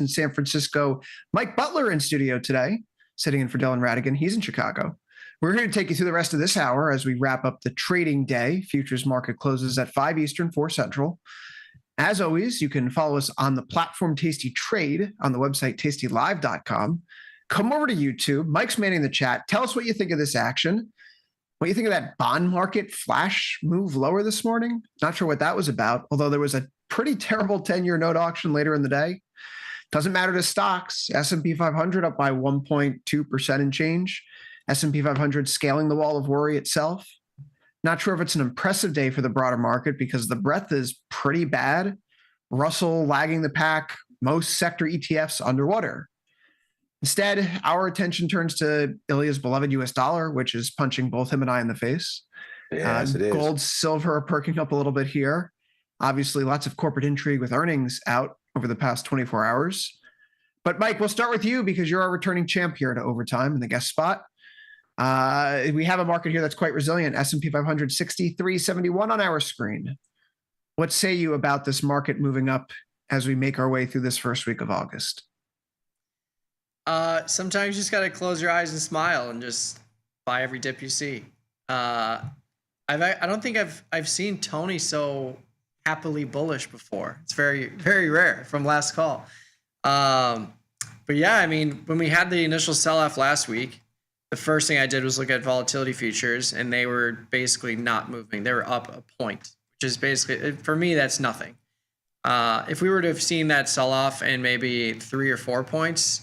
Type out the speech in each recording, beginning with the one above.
in San Francisco. Mike Butler in studio today, sitting in for Dylan Radigan. He's in Chicago. We're here to take you through the rest of this hour as we wrap up the trading day. Futures market closes at 5 Eastern, 4 Central. As always, you can follow us on the platform Tasty Trade on the website tastylive.com. Come over to YouTube. Mike's manning the chat. Tell us what you think of this action. What do you think of that bond market flash move lower this morning? Not sure what that was about, although there was a pretty terrible 10-year note auction later in the day. Doesn't matter to stocks. S&P 500 up by 1.2% and change. S&P 500 scaling the wall of worry itself. Not sure if it's an impressive day for the broader market because the breadth is pretty bad. Russell lagging the pack, most sector ETFs underwater. Instead, our attention turns to Ilya's beloved US dollar, which is punching both him and I in the face. Yes, it is. Gold, silver are perking up a little bit here. Obviously, lots of corporate intrigue with earnings out over the past 24 hours. But Mike, we'll start with you because you're our returning champ here to Overtime in the guest spot. We have a market here that's quite resilient. S&P 500, 63.71 on our screen. What say you about this market moving up as we make our way through this first week of August? Sometimes you just got to close your eyes and smile and just buy every dip you see. I don't think I've seen Tony so happily bullish before. It's very, very rare from last call. But yeah, I mean, when we had the initial sell-off last week, the first thing I did was look at volatility futures, and they were basically not moving. They were up a point, which is basically, for me, that's nothing. If we were to have seen that sell-off and maybe 3 or 4 points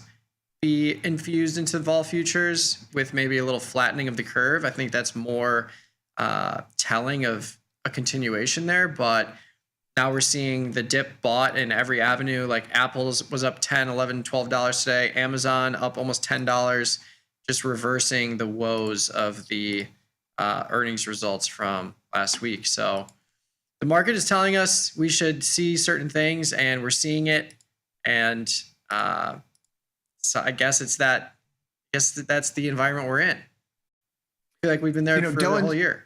be infused into vol futures with maybe a little flattening of the curve, I think that's more telling of a continuation there. But now we're seeing the dip bought in every avenue. Like Apple's was up $10, $11, $12 today. Amazon up almost $10, just reversing the woes of the earnings results from last week. So the market is telling us we should see certain things, and we're seeing it. And so I guess it's that. I guess that's the environment we're in. I feel like we've been there for the whole year.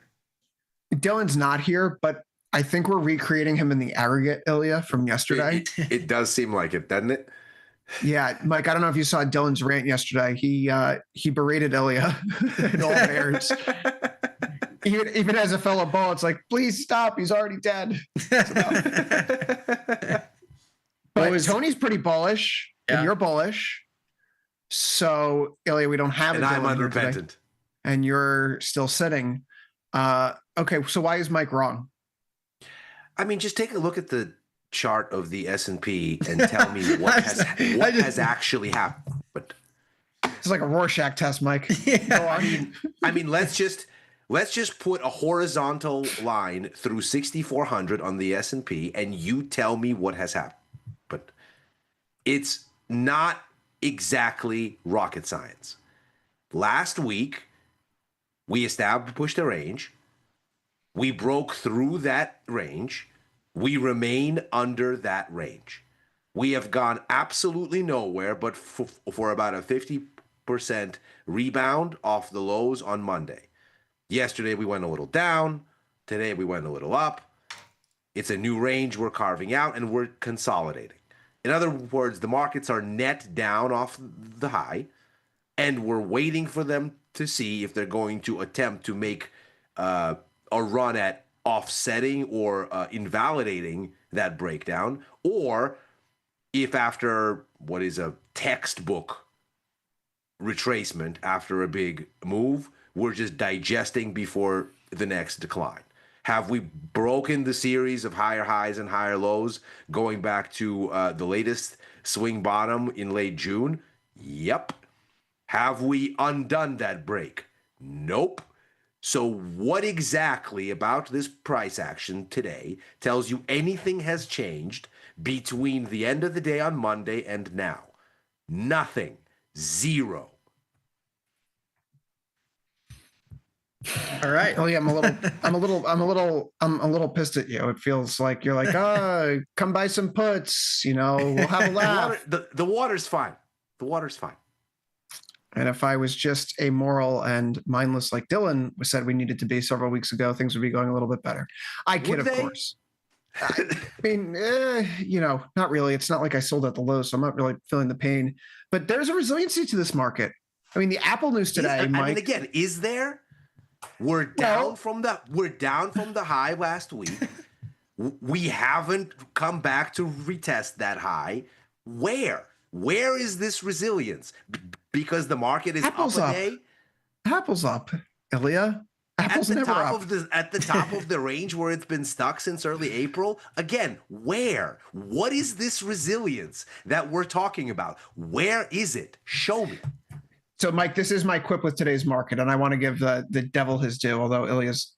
Dylan's not here, but I think we're recreating him in the aggregate, Ilya, from yesterday. It does seem like it, doesn't it? Yeah, Mike, I don't know if you saw Dylan's rant yesterday. He berated Ilya in all airs. Even as a fellow bull, it's like, please stop. He's already dead. But Tony's pretty bullish, and you're bullish. So, Ilya, we don't have it. And I'm unrepentant. And you're still sitting. Okay, so why is Mike wrong? I mean, just take a look at the chart of the S&P and tell me what has actually happened. But it's like a Rorschach test, Mike. Yeah. I mean, let's just put a horizontal line through 6,400 on the S&P, and you tell me what has happened. But it's not exactly rocket science. Last week, we pushed a range. We broke through that range. We remain under that range. We have gone absolutely nowhere but for about a 50% rebound off the lows on Monday. Yesterday, we went a little down. Today, we went a little up. It's a new range we're carving out, and we're consolidating. In other words, the markets are net down off the high, and we're waiting for them to see if they're going to attempt to make a run at offsetting or invalidating that breakdown, or if after what is a textbook retracement after a big move, we're just digesting before the next decline. Have we broken the series of higher highs and higher lows going back to the latest swing bottom in late June? Yep. Have we undone that break? Nope. So what exactly about this price action today tells you anything has changed between the end of the day on Monday and now? Nothing. Zero. All right. Oh yeah, I'm a little pissed at you. It feels like you're like, come buy some puts, we'll have a laugh. The water's fine. The water's fine. And if I was just amoral and mindless like Dylan said we needed to be several weeks ago, things would be going a little bit better. I kid, of course. I mean, not really. It's not like I sold at the low, so I'm not really feeling the pain. But there's a resiliency to this market. I mean, the Apple news today, Mike. I mean, again, is there? We're down from the high last week. We haven't come back to retest that high. Where is this resilience? Because the market is Apple's up a up. day. Apple's up, Ilya. Apple's never up. At the top of the range where it's been stuck since early April. Again, where? What is this resilience that we're talking about? Where is it? Show me. So, Mike, this is my quip with today's market, and I want to give the devil his due, although Ilya's,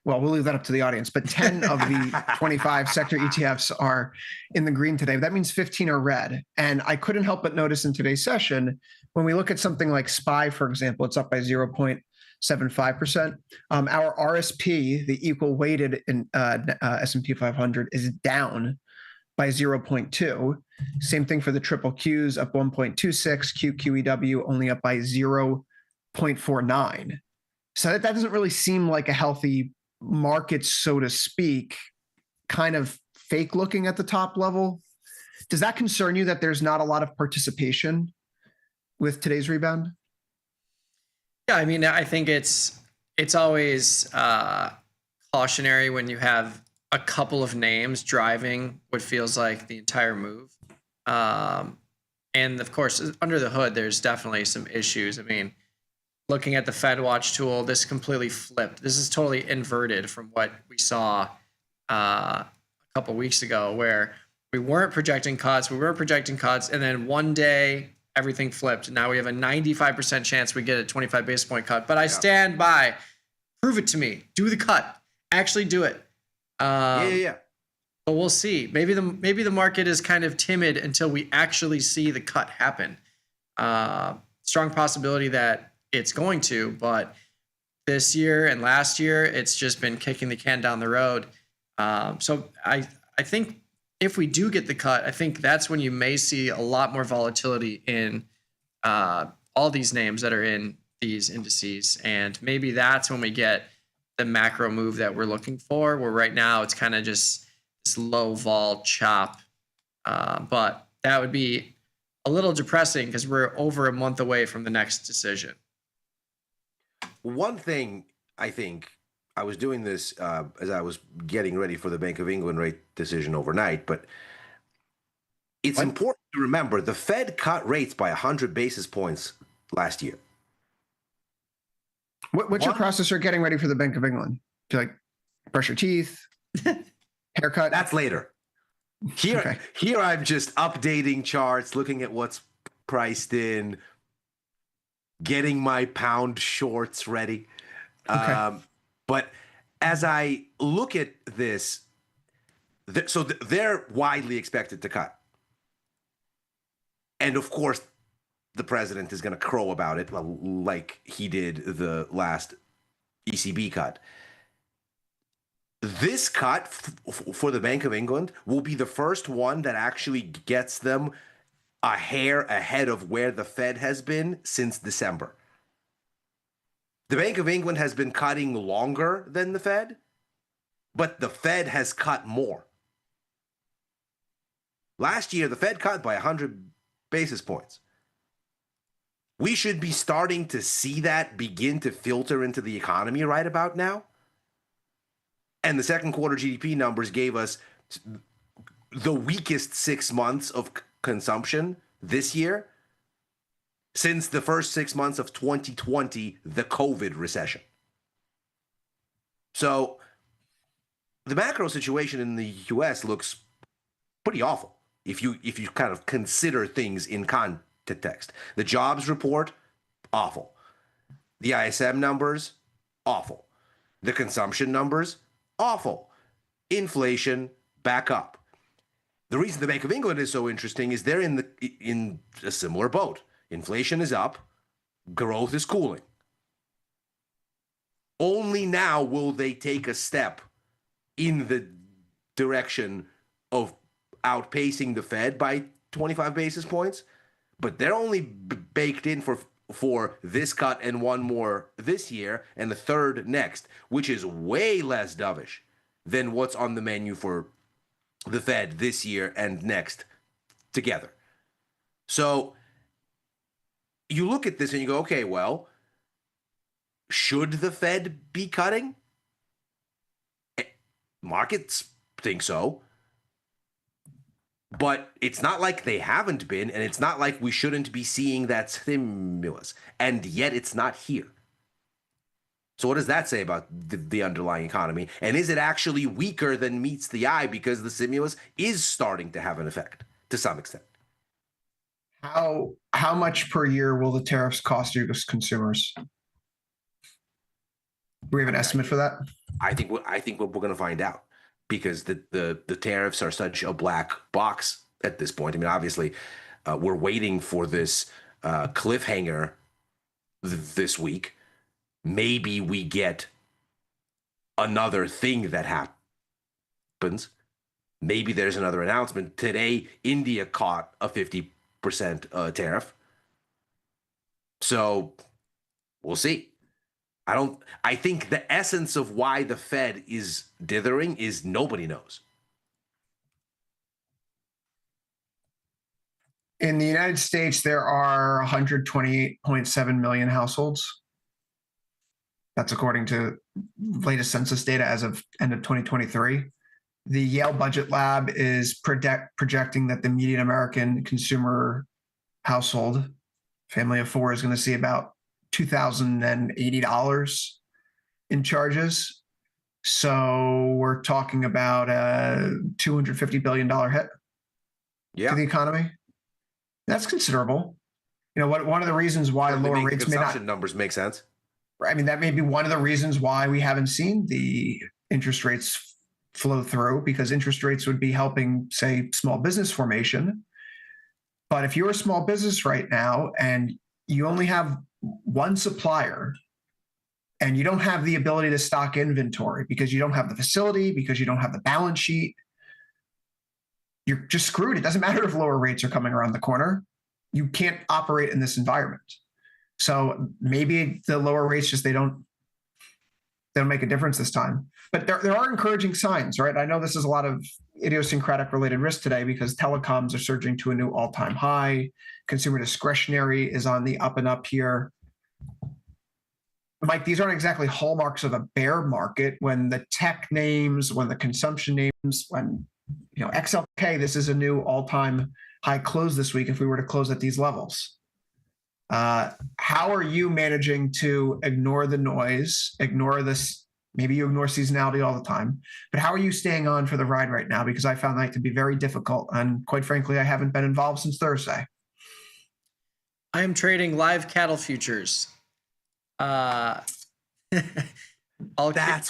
well, we'll leave that up to the audience. But 10 of the 25 sector ETFs are in the green today. That means 15 are red. And I couldn't help but notice in today's session, when we look at something like SPY, for example, it's up by 0.75%. Our RSP, the equal weighted in S&P 500, is down by 0.2. Same thing for the triple Qs, up 1.26, QQEW only up by 0.49. So that doesn't really seem like a healthy market, so to speak, kind of fake looking at the top level. Does that concern you that there's not a lot of participation with today's rebound? Yeah, I mean, I think it's always cautionary when you have a couple of names driving what feels like the entire move. And of course, under the hood, there's definitely some issues. I mean, looking at the Fed Watch tool, this completely flipped. This is totally inverted from what we saw a couple weeks ago, where we weren't projecting cuts, and then one day everything flipped. Now we have a 95% chance we get a 25 basis point cut. But I stand by. Prove it to me. Do the cut. Actually do it. Yeah. But we'll see. Maybe the market is kind of timid until we actually see the cut happen. Strong possibility that it's going to, but this year and last year, it's just been kicking the can down the road. So I think if we do get the cut, I think that's when you may see a lot more volatility in all these names that are in these indices. And maybe that's when we get the macro move that we're looking for, where right now it's kind of just this low vol chop. But that would be a little depressing because we're over a month away from the next decision. One thing I think, I was doing this as I was getting ready for the Bank of England rate decision overnight, but it's important to remember the Fed cut rates by 100 basis points last year. What's your process for getting ready for the Bank of England? Do you like brush your teeth, haircut? That's later. Here I'm just updating charts, looking at what's priced in, getting my pound shorts ready. Okay. But as I look at this, they're widely expected to cut. And of course, the president is going to crow about it like he did the last ECB cut. This cut for the Bank of England will be the first one that actually gets them a hair ahead of where the Fed has been since December. The Bank of England has been cutting longer than the Fed, but the Fed has cut more. Last year, the Fed cut by 100 basis points. We should be starting to see that begin to filter into the economy right about now. And the second quarter GDP numbers gave us the weakest 6 months of consumption this year since the first 6 months of 2020, the COVID recession. So the macro situation in the US looks pretty awful if you kind of consider things in context. The jobs report, awful. The ISM numbers, awful. The consumption numbers, awful. Inflation, back up. The reason the Bank of England is so interesting is they're in a similar boat. Inflation is up, growth is cooling. Only now will they take a step in the direction of outpacing the Fed by 25 basis points, but they're only baked in for this cut and one more this year and the third next, which is way less dovish than what's on the menu for the Fed this year and next together. So you look at this and you go, okay, well, should the Fed be cutting? Markets think so. But it's not like they haven't been, and it's not like we shouldn't be seeing that stimulus. And yet it's not here. So what does that say about the underlying economy? And is it actually weaker than meets the eye because the stimulus is starting to have an effect to some extent? How much per year will the tariffs cost you as consumers? Do we have an estimate for that? I think we're going to find out, because the tariffs are such a black box at this point. I mean, obviously, we're waiting for this cliffhanger this week. Maybe we get another thing that happens. Maybe there's another announcement. Today, India caught a 50% tariff. So we'll see. I think the essence of why the Fed is dithering is nobody knows. In the United States, there are 128.7 million households. That's according to latest census data as of end of 2023. The Yale Budget Lab is projecting that the median American consumer household, family of four, is going to see about $2,080 in charges. So we're talking about a $250 billion hit to the economy. That's considerable. You know, one of the reasons why lower rates may not, numbers make sense. I mean, that may be one of the reasons why we haven't seen the interest rates flow through, because interest rates would be helping, say, small business formation. But if you're a small business right now and you only have one supplier and you don't have the ability to stock inventory because you don't have the facility, because you don't have the balance sheet, you're just screwed. It doesn't matter if lower rates are coming around the corner. You can't operate in this environment. So maybe the lower rates just they don't make a difference this time. But there are encouraging signs, right? I know this is a lot of idiosyncratic related risk today because telecoms are surging to a new all-time high. Consumer discretionary is on the up and up here. Mike, these aren't exactly hallmarks of a bear market. When the tech names, when the consumption names, when XLK, this is a new all-time high close this week if we were to close at these levels. How are you managing to ignore the noise, ignore this? Maybe you ignore seasonality all the time, but how are you staying on for the ride right now? Because I found that to be very difficult. And quite frankly, I haven't been involved since Thursday. I am trading live cattle futures. That's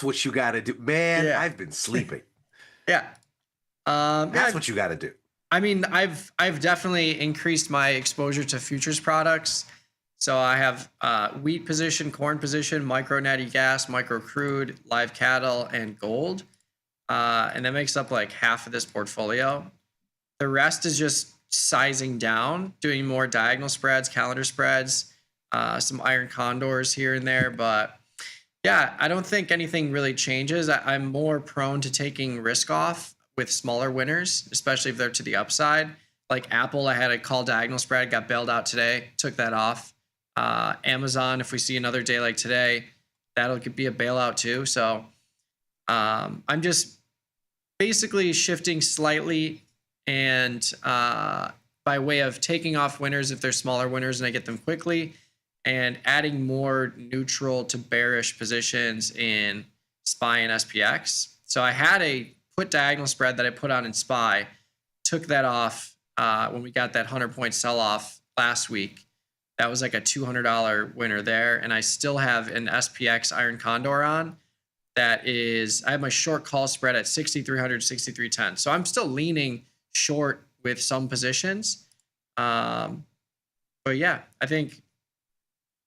what you got to do, man. Yeah. I've been sleeping. Yeah. That's what you got to do. I mean, I've definitely increased my exposure to futures products. So I have wheat position, corn position, micro natty gas, micro crude, live cattle, and gold. And that makes up like half of this portfolio. The rest is just sizing down, doing more diagonal spreads, calendar spreads, some iron condors here and there. But yeah, I don't think anything really changes. I'm more prone to taking risk off with smaller winners, especially if they're to the upside. Like Apple, I had a call diagonal spread, got bailed out today, took that off. Amazon, if we see another day like today, that'll be a bailout too. So I'm just basically shifting slightly and by way of taking off winners if they're smaller winners and I get them quickly, and adding more neutral to bearish positions in SPY and SPX. So I had a put diagonal spread that I put on in SPY, took that off when we got that 100-point sell-off last week. That was like a $200 winner there. And I still have an SPX iron condor on. That is, I have my short call spread at 6,300, 6,310. So I'm still leaning short with some positions. But yeah, I think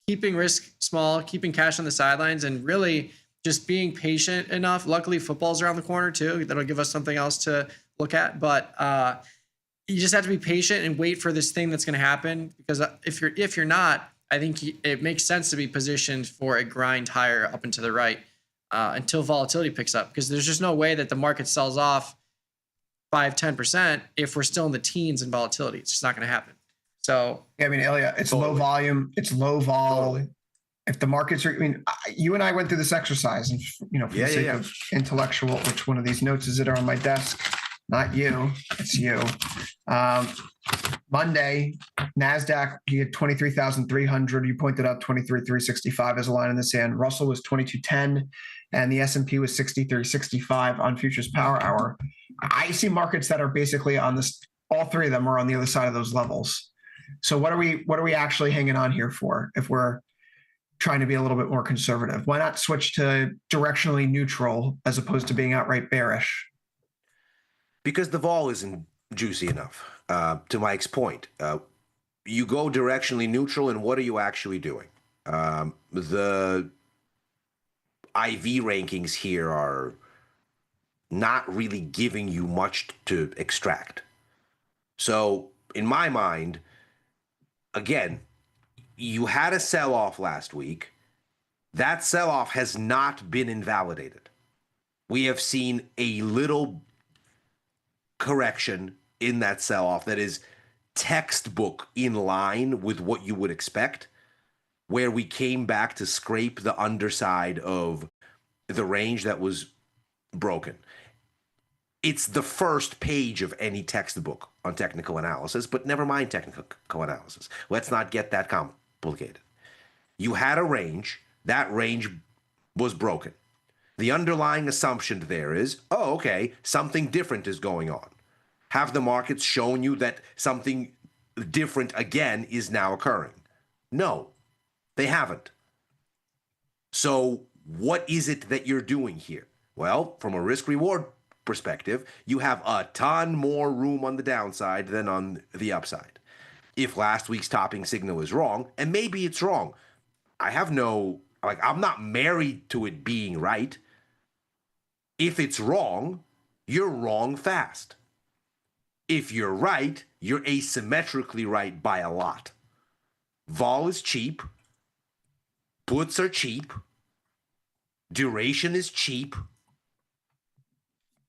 keeping risk small, keeping cash on the sidelines, and really just being patient enough. Luckily, football's around the corner too. That'll give us something else to look at. But you just have to be patient and wait for this thing that's going to happen. Because if you're not, I think it makes sense to be positioned for a grind higher up and to the right. until volatility picks up, because there's just no way that the market sells off 5-10% if we're still in the teens in volatility. It's just not going to happen. So I mean, Ilya, it's Totally. low volume, it's low vol. Totally. If the markets are, I mean, you and I went through this exercise, and for the sake of intellectual, which one of these notes is it on my desk? Not you, it's you. Monday, NASDAQ, he had 23,300. You pointed out 23,365 as a line in the sand. Russell was 2210, and the S&P was 6365 on futures power hour. I see markets that are basically on this. All three of them are on the other side of those levels. So what are we actually hanging on here for if we're trying to be a little bit more conservative? Why not switch to directionally neutral as opposed to being outright bearish? Because the vol isn't juicy enough. To Mike's point, you go directionally neutral, and what are you actually doing? The IV rankings here are not really giving you much to extract. So in my mind, again, you had a sell-off last week. That sell-off has not been invalidated. We have seen a little correction in that sell-off that is textbook in line with what you would expect, where we came back to scrape the underside of the range that was broken. It's the first page of any textbook on technical analysis, but never mind technical analysis. Let's not get that complicated. You had a range. That range was broken. The underlying assumption there is, oh, okay, something different is going on. Have the markets shown you that something different again is now occurring? No, they haven't. So what is it that you're doing here? Well, from a risk-reward perspective, you have a ton more room on the downside than on the upside. If last week's topping signal is wrong, and maybe it's wrong, I'm not married to it being right. If it's wrong, you're wrong fast. If you're right, you're asymmetrically right by a lot. Vol is cheap. Puts are cheap. Duration is cheap.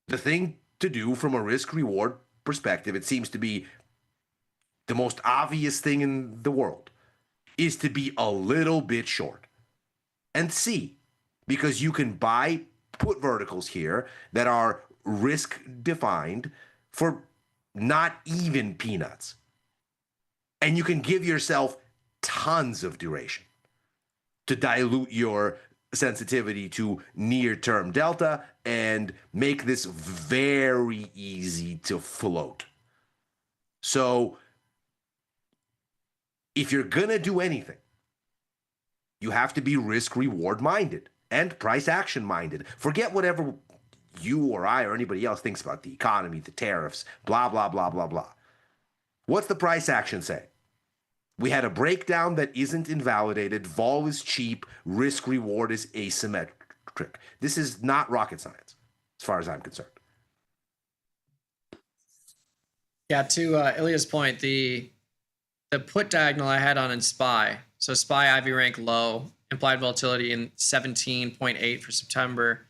The thing to do from a risk-reward perspective, it seems to be the most obvious thing in the world, is to be a little bit short and see, because you can buy put verticals here that are risk defined for not even peanuts. And you can give yourself tons of duration to dilute your sensitivity to near-term delta and make this very easy to float. So if you're going to do anything, you have to be risk-reward minded and price action minded. Forget whatever you or I or anybody else thinks about the economy, the tariffs, blah, blah, blah, blah, blah. What's the price action say? We had a breakdown that isn't invalidated. Vol is cheap. Risk reward is asymmetric. This is not rocket science, as far as I'm concerned. Yeah, to Ilya's point, the put diagonal I had on in SPY. So SPY IV rank low, implied volatility in 17.8 for September.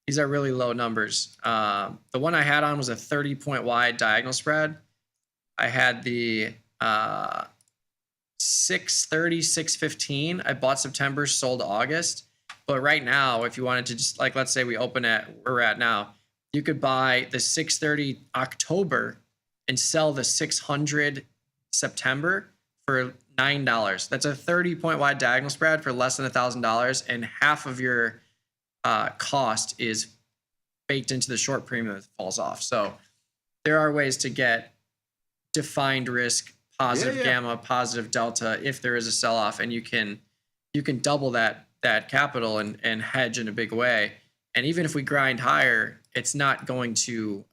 These are really low numbers. The one I had on was a 30-point wide diagonal spread. I had the 630, 615. I bought September, sold August. But right now, if you wanted to just, like, let's say we open at where we're at now, you could buy the 630 October and sell the 600 September for $9. That's a 30-point wide diagonal spread for less than $1,000, and half of your cost is baked into the short premium that falls off. So there are ways to get defined risk, positive gamma, positive delta if there is a sell-off, and you can double that capital and hedge in a big way. And even if we grind higher, it's not going to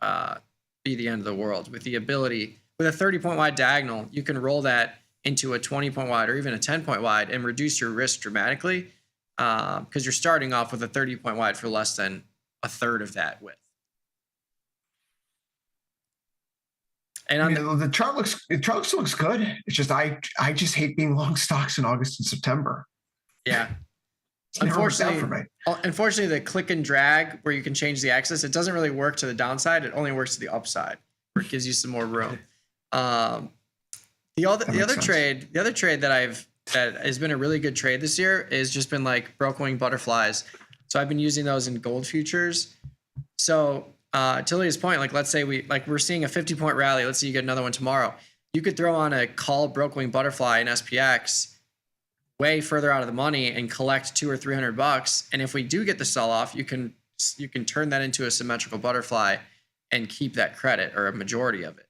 be the end of the world. With the ability, with a 30-point wide diagonal, you can roll that into a 20-point wide or even a 10-point wide and reduce your risk dramatically, because you're starting off with a 30-point wide for less than a third of that width. And the chart looks good. It's just I just hate being long stocks in August and September. Yeah. It's never worked out for me. Unfortunately, the click and drag where you can change the axis, it doesn't really work to the downside. It only works to the upside, where it gives you some more room. The other trade that has been a really good trade this year is just been like broken wing butterflies. So I've been using those in gold futures. So to Leah's point, like let's say we're seeing a 50-point rally. Let's say you get another one tomorrow. You could throw on a call broken wing butterfly in SPX way further out of the money and collect $200 or $300. And if we do get the sell off, you can turn that into a symmetrical butterfly and keep that credit or a majority of it.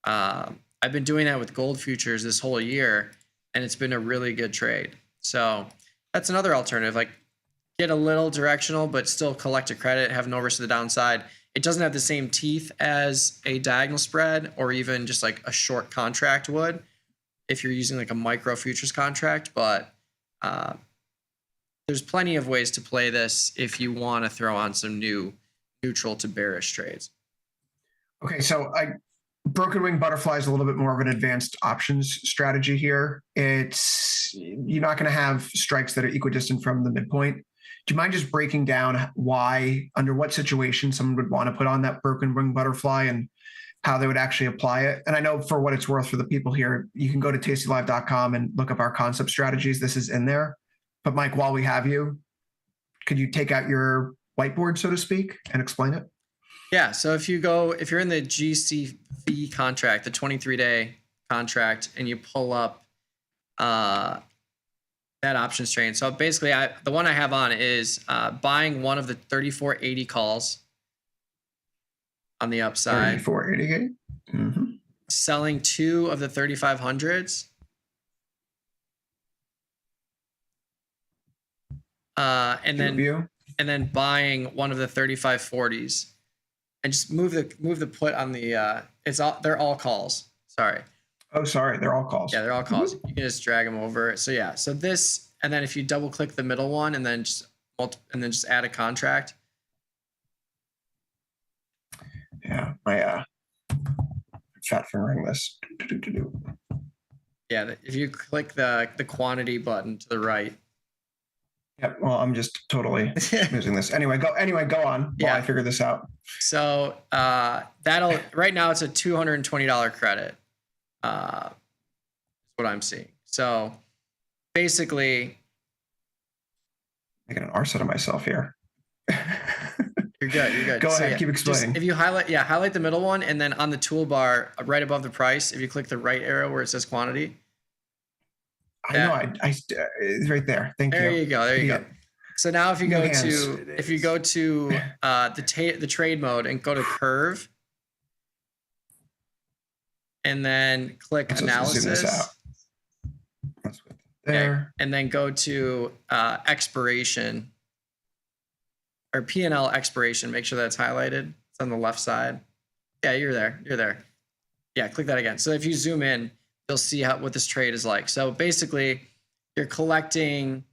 I've been doing that with gold futures this whole year, and it's been a really good trade. So that's another alternative. Like get a little directional, but still collect a credit, have no risk to the downside. It doesn't have the same teeth as a diagonal spread or even just like a short contract would if you're using like a micro futures contract. But there's plenty of ways to play this if you want to throw on some new neutral to bearish trades. Okay, so broken wing butterfly is a little bit more of an advanced options strategy here. You're not going to have strikes that are equidistant from the midpoint. Do you mind just breaking down why, under what situation someone would want to put on that broken wing butterfly and how they would actually apply it? And I know for what it's worth for the people here, you can go to tastylive.com and look up our concept strategies. This is in there. But Mike, while we have you, could you take out your whiteboard, so to speak, and explain it? Yeah. So if you're in the GCV contract, the 23-day contract, and you pull up that options trade. So basically, the one I have on is buying one of the 3480 calls on the upside. 3480. Mm-hmm. Selling two of the 3500s. And then buying one of the 3540s. And just move the put on the they're all calls. Sorry. Oh, sorry. They're all calls. Yeah, they're all calls. You can just drag them over. So yeah. So this, and then if you double click the middle one and then just add a contract. Yeah, my fat fingering this. Yeah, if you click the quantity button to the right. Yep. Well, I'm just totally losing this. Anyway, go on while I figure this out. So that'll right now it's a $220 credit. Is what I'm seeing. So basically, making an arse out of myself here. You're good. Go ahead, keep explaining. If you highlight the middle one, and then on the toolbar right above the price, if you click the right arrow where it says quantity. I know. It's right there. Thank you. There you go. So now if you go to the trade mode and go to curve, and then click analysis. There. Okay. And then go to expiration or P&L expiration. Make sure that's highlighted. It's on the left side. Yeah, you're there. Yeah, click that again. So if you zoom in, you'll see what this trade is like. So basically, you're collecting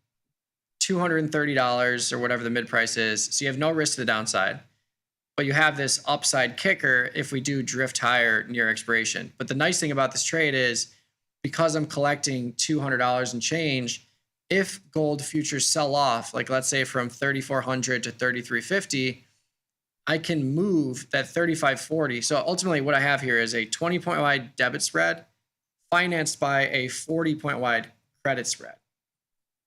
$230 or whatever the mid price is. So you have no risk to the downside. But you have this upside kicker if we do drift higher near expiration. But the nice thing about this trade is because I'm collecting $200 and change, if gold futures sell off, like let's say from 3,400 to 3,350, I can move that 3,540. So ultimately what I have here is a 20-point wide debit spread financed by a 40-point wide credit spread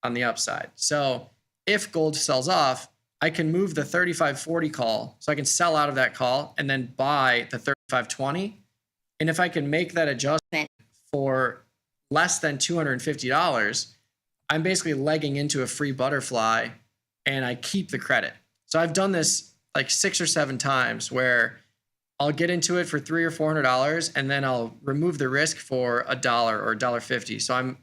on the upside. So if gold sells off, I can move the 3540 call. So I can sell out of that call and then buy the 3520. And if I can make that adjustment for less than $250, I'm basically legging into a free butterfly and I keep the credit. So I've done this like 6 or 7 times where I'll get into it for $300 or $400 and then I'll remove the risk for $1 or $1.50. So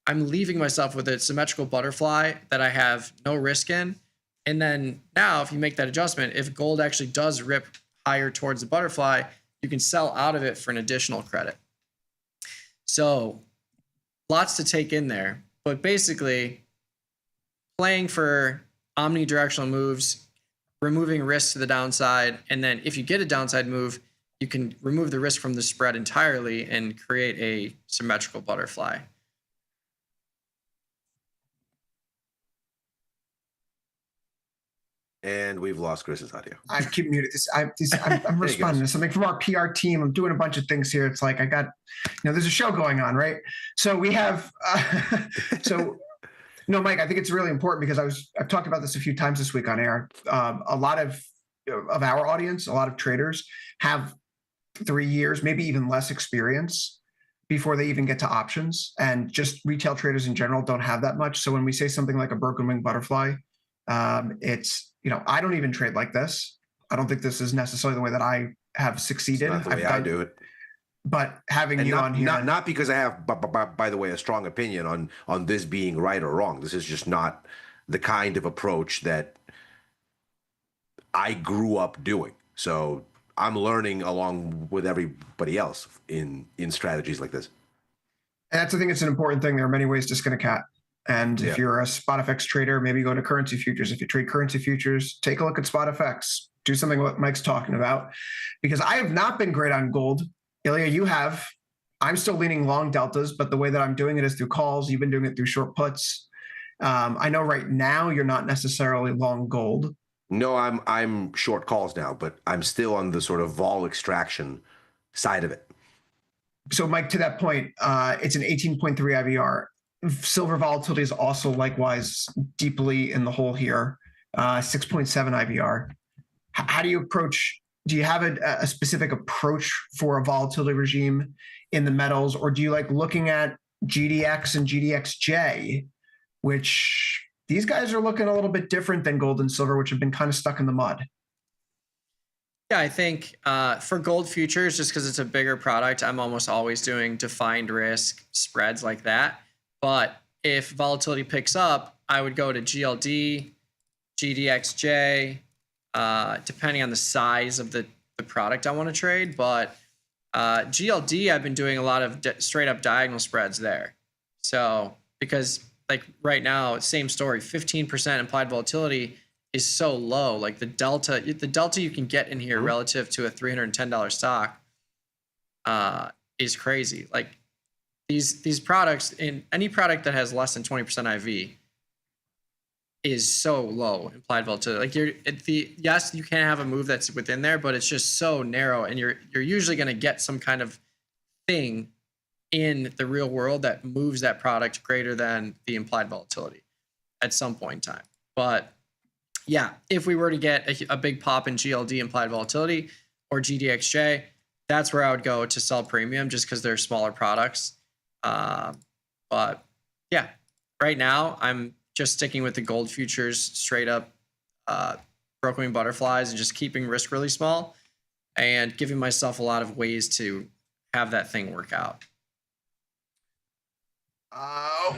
I'm leaving myself with a symmetrical butterfly that I have no risk in. And then now if you make that adjustment, if gold actually does rip higher towards the butterfly, you can sell out of it for an additional credit. So lots to take in there, but basically playing for omnidirectional moves, removing risk to the downside. And then if you get a downside move, you can remove the risk from the spread entirely and create a symmetrical butterfly. And we've lost Chris's audio. I keep muted this. I'm responding to something from our PR team. I'm doing a bunch of things here. It's like I got, there's a show going on, right? So we have, Mike, I think it's really important because I've talked about this a few times this week on air. A lot of our audience, a lot of traders have 3 years, maybe even less experience before they even get to options, and just retail traders in general don't have that much. So when we say something like a broken wing butterfly, it's, I don't even trade like this. I don't think this is necessarily the way that I have succeeded. It's not the way I do it. But having you on here, not because I have, by the way, a strong opinion on this being right or wrong. This is just not the kind of approach that I grew up doing. So I'm learning along with everybody else in strategies like this. And that's, I think it's an important thing. There are many ways to skin a cat. And if you're a SpotFX trader, maybe go to currency futures. If you trade currency futures, take a look at SpotFX. Do something what Mike's talking about. Because I have not been great on gold. Ilya, you have. I'm still leaning long deltas, but the way that I'm doing it is through calls. You've been doing it through short puts. I know right now you're not necessarily long gold. No, I'm short calls now, but I'm still on the sort of vol extraction side of it. So, Mike, to that point, it's an 18.3 IVR. Silver volatility is also likewise deeply in the hole here, 6.7 IVR. How do you approach? Do you have a specific approach for a volatility regime in the metals, or do you like looking at GDX and GDXJ, which these guys are looking a little bit different than gold and silver, which have been kind of stuck in the mud? Yeah, I think for gold futures, just because it's a bigger product, I'm almost always doing defined risk spreads like that. But if volatility picks up, I would go to GLD, GDXJ, depending on the size of the product I want to trade. But GLD, I've been doing a lot of straight up diagonal spreads there. So because like right now, same story, 15% implied volatility is so low. Like the delta you can get in here relative to a $310 stock is crazy. Like these products, in any product that has less than 20% IV is so low implied volatility. Like yes, you can have a move that's within there, but it's just so narrow, and you're usually going to get some kind of thing in the real world that moves that product greater than the implied volatility at some point in time. But yeah, if we were to get a big pop in GLD implied volatility or GDXJ, that's where I would go to sell premium, just because they're smaller products. But yeah, right now I'm just sticking with the gold futures, straight up broken wing butterflies, and just keeping risk really small and giving myself a lot of ways to have that thing work out.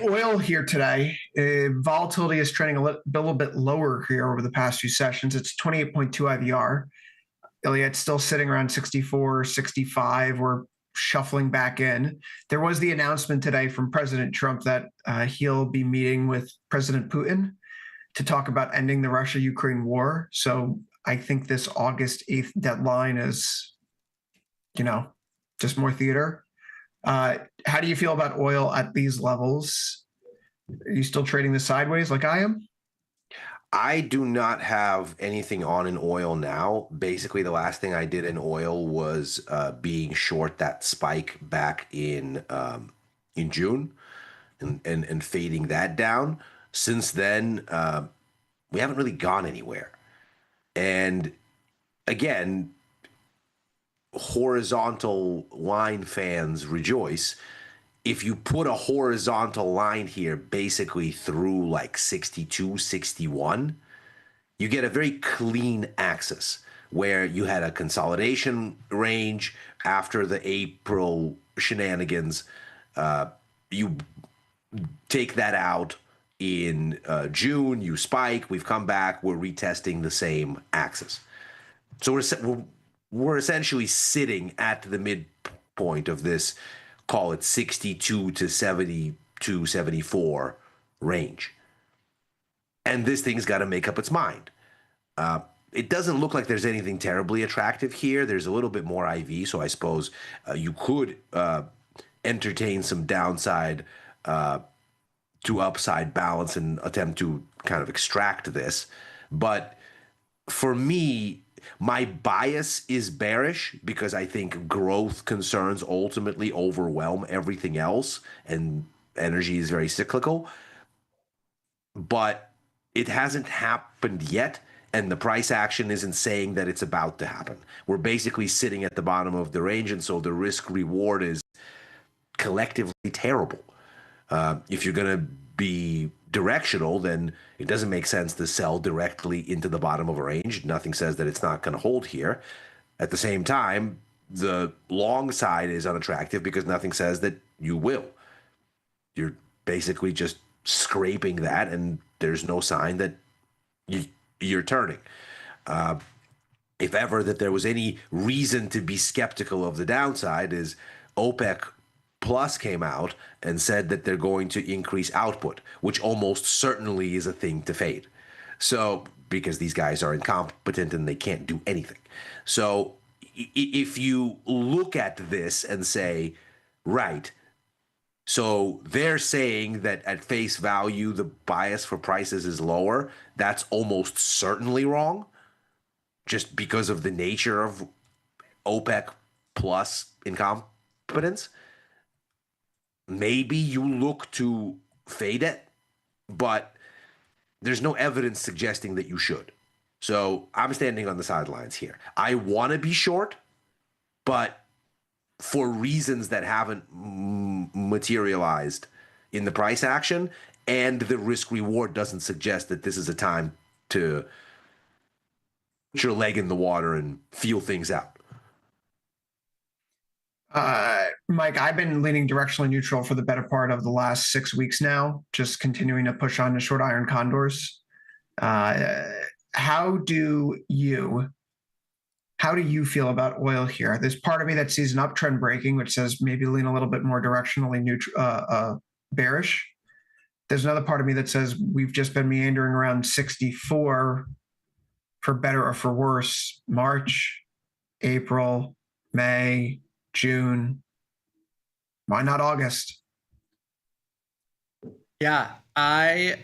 Oil here today. Volatility is trending a little bit lower here over the past few sessions. It's 28.2 IVR. Ilya, it's still sitting around 64, 65. We're shuffling back in. There was the announcement today from President Trump that he'll be meeting with President Putin to talk about ending the Russia-Ukraine war. So I think this August 8th deadline is, just more theater. How do you feel about oil at these levels? Are you still trading this sideways like I am? I do not have anything on in oil now. Basically, the last thing I did in oil was being short that spike back in June and fading that down. Since then, we haven't really gone anywhere. And again, horizontal line fans rejoice. If you put a horizontal line here basically through like 62, 61, you get a very clean axis where you had a consolidation range after the April shenanigans. You take that out in June, you spike, we've come back, we're retesting the same axis. So we're essentially sitting at the midpoint of this, call it 62 to 72, 74 range. And this thing's got to make up its mind. It doesn't look like there's anything terribly attractive here. There's a little bit more IV, so I suppose you could entertain some downside to upside balance and attempt to kind of extract this. But for me, my bias is bearish because I think growth concerns ultimately overwhelm everything else, and energy is very cyclical. But it hasn't happened yet, and the price action isn't saying that it's about to happen. We're basically sitting at the bottom of the range, and so the risk reward is collectively terrible. If you're going to be directional, then it doesn't make sense to sell directly into the bottom of a range. Nothing says that it's not going to hold here. At the same time, the long side is unattractive because nothing says that you will. You're basically just scraping that, and there's no sign that you're turning. If ever that there was any reason to be skeptical of the downside, is OPEC Plus came out and said that they're going to increase output, which almost certainly is a thing to fade. So, because these guys are incompetent and they can't do anything. So, if you look at this and say, right, so they're saying that at face value, the bias for prices is lower, that's almost certainly wrong, just because of the nature of OPEC Plus incompetence. Maybe you look to fade it, but there's no evidence suggesting that you should. So I'm standing on the sidelines here. I want to be short, but for reasons that haven't materialized in the price action, and the risk reward doesn't suggest that this is a time to put your leg in the water and feel things out. Mike, I've been leaning directionally neutral for the better part of the last 6 weeks now, just continuing to push on to short iron condors. How do you feel about oil here? There's part of me that sees an uptrend breaking, which says maybe lean a little bit more directionally neutral, bearish. There's another part of me that says we've just been meandering around 64 for better or for worse. March, April, May, June. Why not August? Yeah, I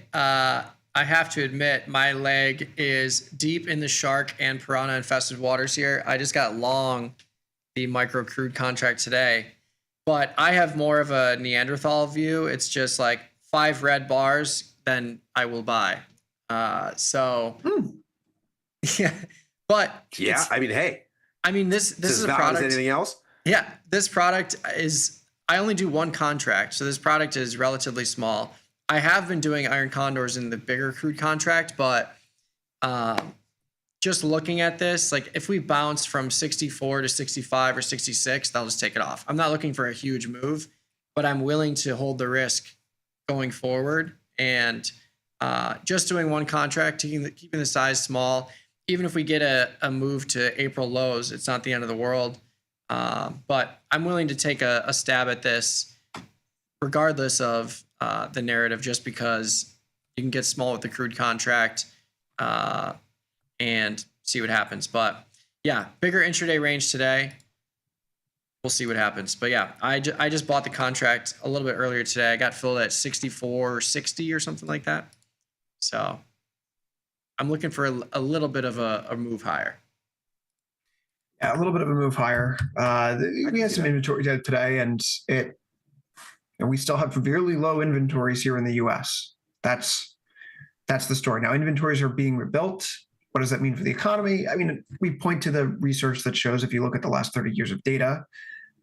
have to admit my leg is deep in the shark and piranha infested waters here. I just got long the micro crude contract today, but I have more of a Neanderthal view. It's just like 5 red bars, then I will buy. Yeah, but yeah, I mean, hey, this is a product. Anything else? Yeah, this product is, I only do one contract, so this product is relatively small. I have been doing iron condors in the bigger crude contract, but just looking at this, like if we bounce from 64 to 65 or 66, I'll just take it off. I'm not looking for a huge move, but I'm willing to hold the risk going forward, and just doing one contract, keeping the size small. Even if we get a move to April lows, it's not the end of the world. But I'm willing to take a stab at this regardless of the narrative, just because you can get small with the crude contract and see what happens. But yeah, bigger intraday range today. We'll see what happens. But yeah, I just bought the contract a little bit earlier today. I got filled at 64.60 or something like that. So I'm looking for a little bit of a move higher. Yeah, a little bit of a move higher. We had some inventory today, and we still have severely low inventories here in the U.S. That's the story. Now, inventories are being rebuilt. What does that mean for the economy? I mean, we point to the research that shows if you look at the last 30 years of data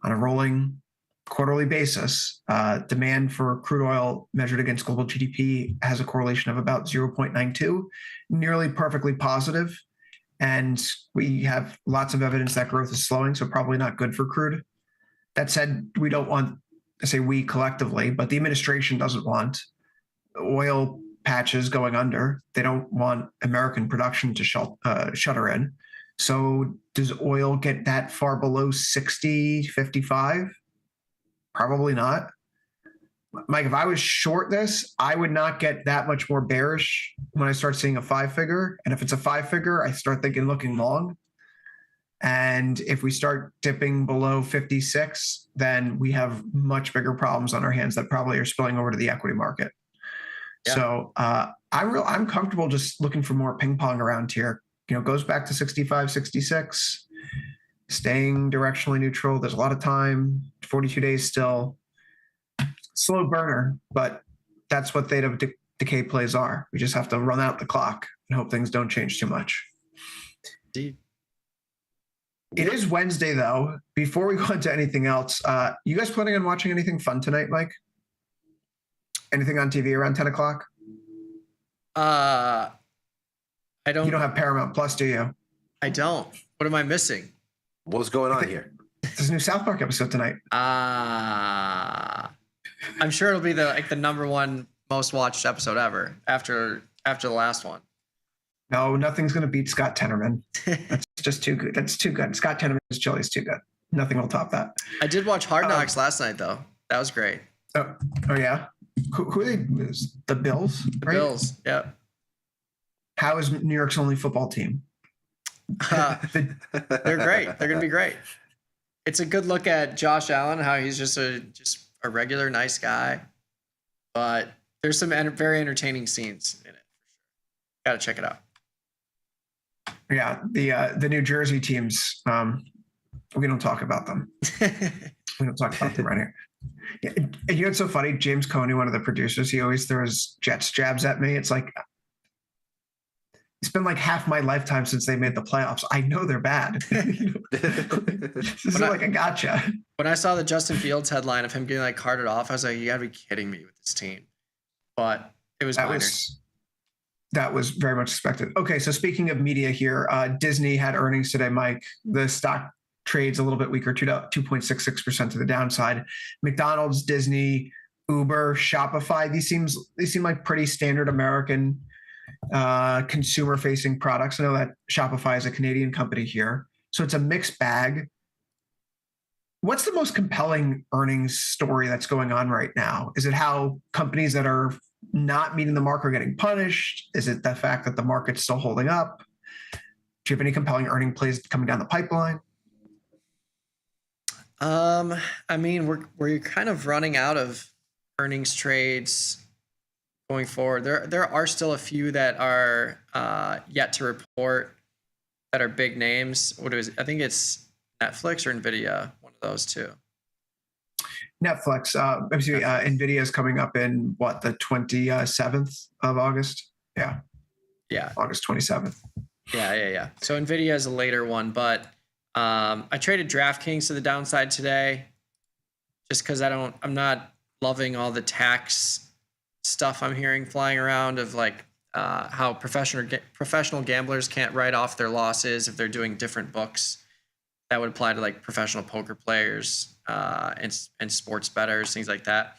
on a rolling quarterly basis, demand for crude oil measured against global GDP has a correlation of about 0.92, nearly perfectly positive. And we have lots of evidence that growth is slowing, so probably not good for crude. That said, we don't want, I say we collectively, but the administration doesn't want oil patches going under. They don't want American production to shutter in. So does oil get that far below 60, 55? Probably not. Mike, if I was short this, I would not get that much more bearish when I start seeing a 5-figure. And if it's a 5-figure, I start looking long. And if we start dipping below 56, then we have much bigger problems on our hands that probably are spilling over to the equity market. Yeah. So I'm comfortable just looking for more ping pong around here. goes back to 65, 66, staying directionally neutral. There's a lot of time, 42 days still. Slow burner, but that's what theta decay plays are. We just have to run out the clock and hope things don't change too much. Indeed. It is Wednesday, though. Before we go into anything else, you guys planning on watching anything fun tonight, Mike? Anything on TV around 10 o'clock? I don't. You don't have Paramount Plus, do you? I don't. What am I missing? What's going on here? There's a new South Park episode tonight. I'm sure it'll be the number one most watched episode ever after the last one. No, nothing's going to beat Scott Tenorman. That's just too good. That's too good. Scott Tenorman's chili is too good. Nothing will top that. I did watch Hard Knocks last night, though. That was great. Oh yeah. Who are they? The Bills? The Bills, yep. How is New York's only football team? They're great. They're going to be great. It's a good look at Josh Allen, how he's just a regular nice guy. But there's some very entertaining scenes in it. Got to check it out. Yeah, the New Jersey teams, we don't talk about them. We don't talk about them right here. Yeah, and you know what's so funny? James Coney, one of the producers, he always throws Jets jabs at me. It's like, it's been like half my lifetime since they made the playoffs. I know they're bad. This is like a gotcha. When I saw the Justin Fields headline of him getting like carted off, I was like, you gotta be kidding me with this team. But it was minor. That was very much expected. Okay, so speaking of media here, Disney had earnings today, Mike. The stock trades a little bit weaker, 2.66% to the downside. McDonald's, Disney, Uber, Shopify, these seem like pretty standard American consumer-facing products. I know that Shopify is a Canadian company here, so it's a mixed bag. What's the most compelling earnings story that's going on right now? Is it how companies that are not meeting the mark are getting punished? Is it the fact that the market's still holding up? Do you have any compelling earning plays coming down the pipeline? I mean, we're kind of running out of earnings trades going forward. There are still a few that are yet to report that are big names. I think it's Netflix or Nvidia, one of those two. Netflix, Nvidia is coming up in what, the 27th of August? Yeah. August 27th. Yeah. So Nvidia is a later one, but I traded DraftKings to the downside today, just because I'm not loving all the tax stuff I'm hearing flying around of like how professional gamblers can't write off their losses if they're doing different books. That would apply to like professional poker players and sports bettors, things like that.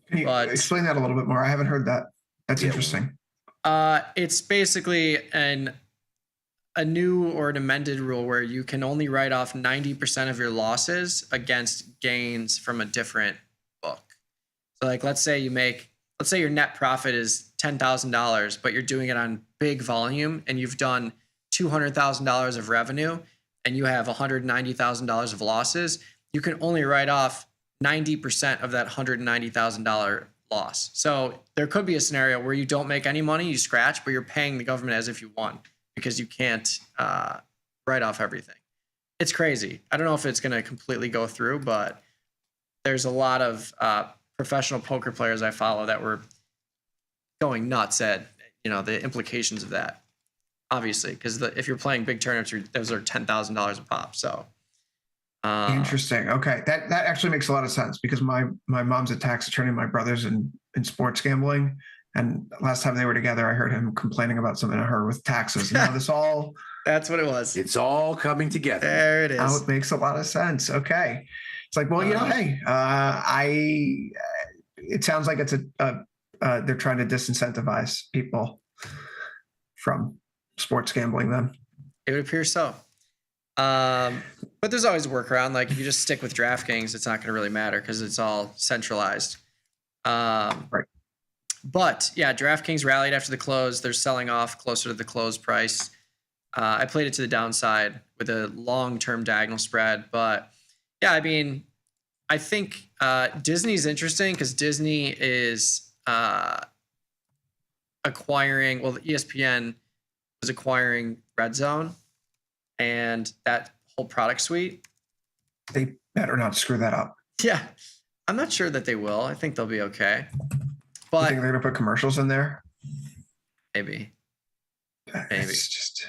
Can you explain that a little bit more? I haven't heard that. That's interesting. It's basically a new or an amended rule where you can only write off 90% of your losses against gains from a different book. So like, let's say your net profit is $10,000, but you're doing it on big volume and you've done $200,000 of revenue and you have $190,000 of losses, you can only write off 90% of that $190,000 loss. So there could be a scenario where you don't make any money, you scratch, but you're paying the government as if you won because you can't write off everything. It's crazy. I don't know if it's going to completely go through, but there's a lot of professional poker players I follow that were going nuts at the implications of that. Obviously, because if you're playing big tournaments, those are $10,000 a pop. So interesting. Okay, that actually makes a lot of sense because my mom's a tax attorney. My brother's in sports gambling, and last time they were together, I heard him complaining about something to her with taxes. Now this all that's what it was. It's all coming together. There it is. Now it makes a lot of sense. Okay, it's like, well, hey, it sounds like it's they're trying to disincentivize people from sports gambling then. It would appear so. But there's always a workaround. Like if you just stick with DraftKings, it's not going to really matter because it's all centralized. Right. But yeah, DraftKings rallied after the close. They're selling off closer to the close price. I played it to the downside with a long-term diagonal spread. But yeah, I mean, I think Disney's interesting because Disney is acquiring, ESPN was acquiring Red Zone and that whole product suite. They better not screw that up. Yeah, I'm not sure that they will. I think they'll be okay. But you think they're gonna put commercials in there? Maybe. It's just.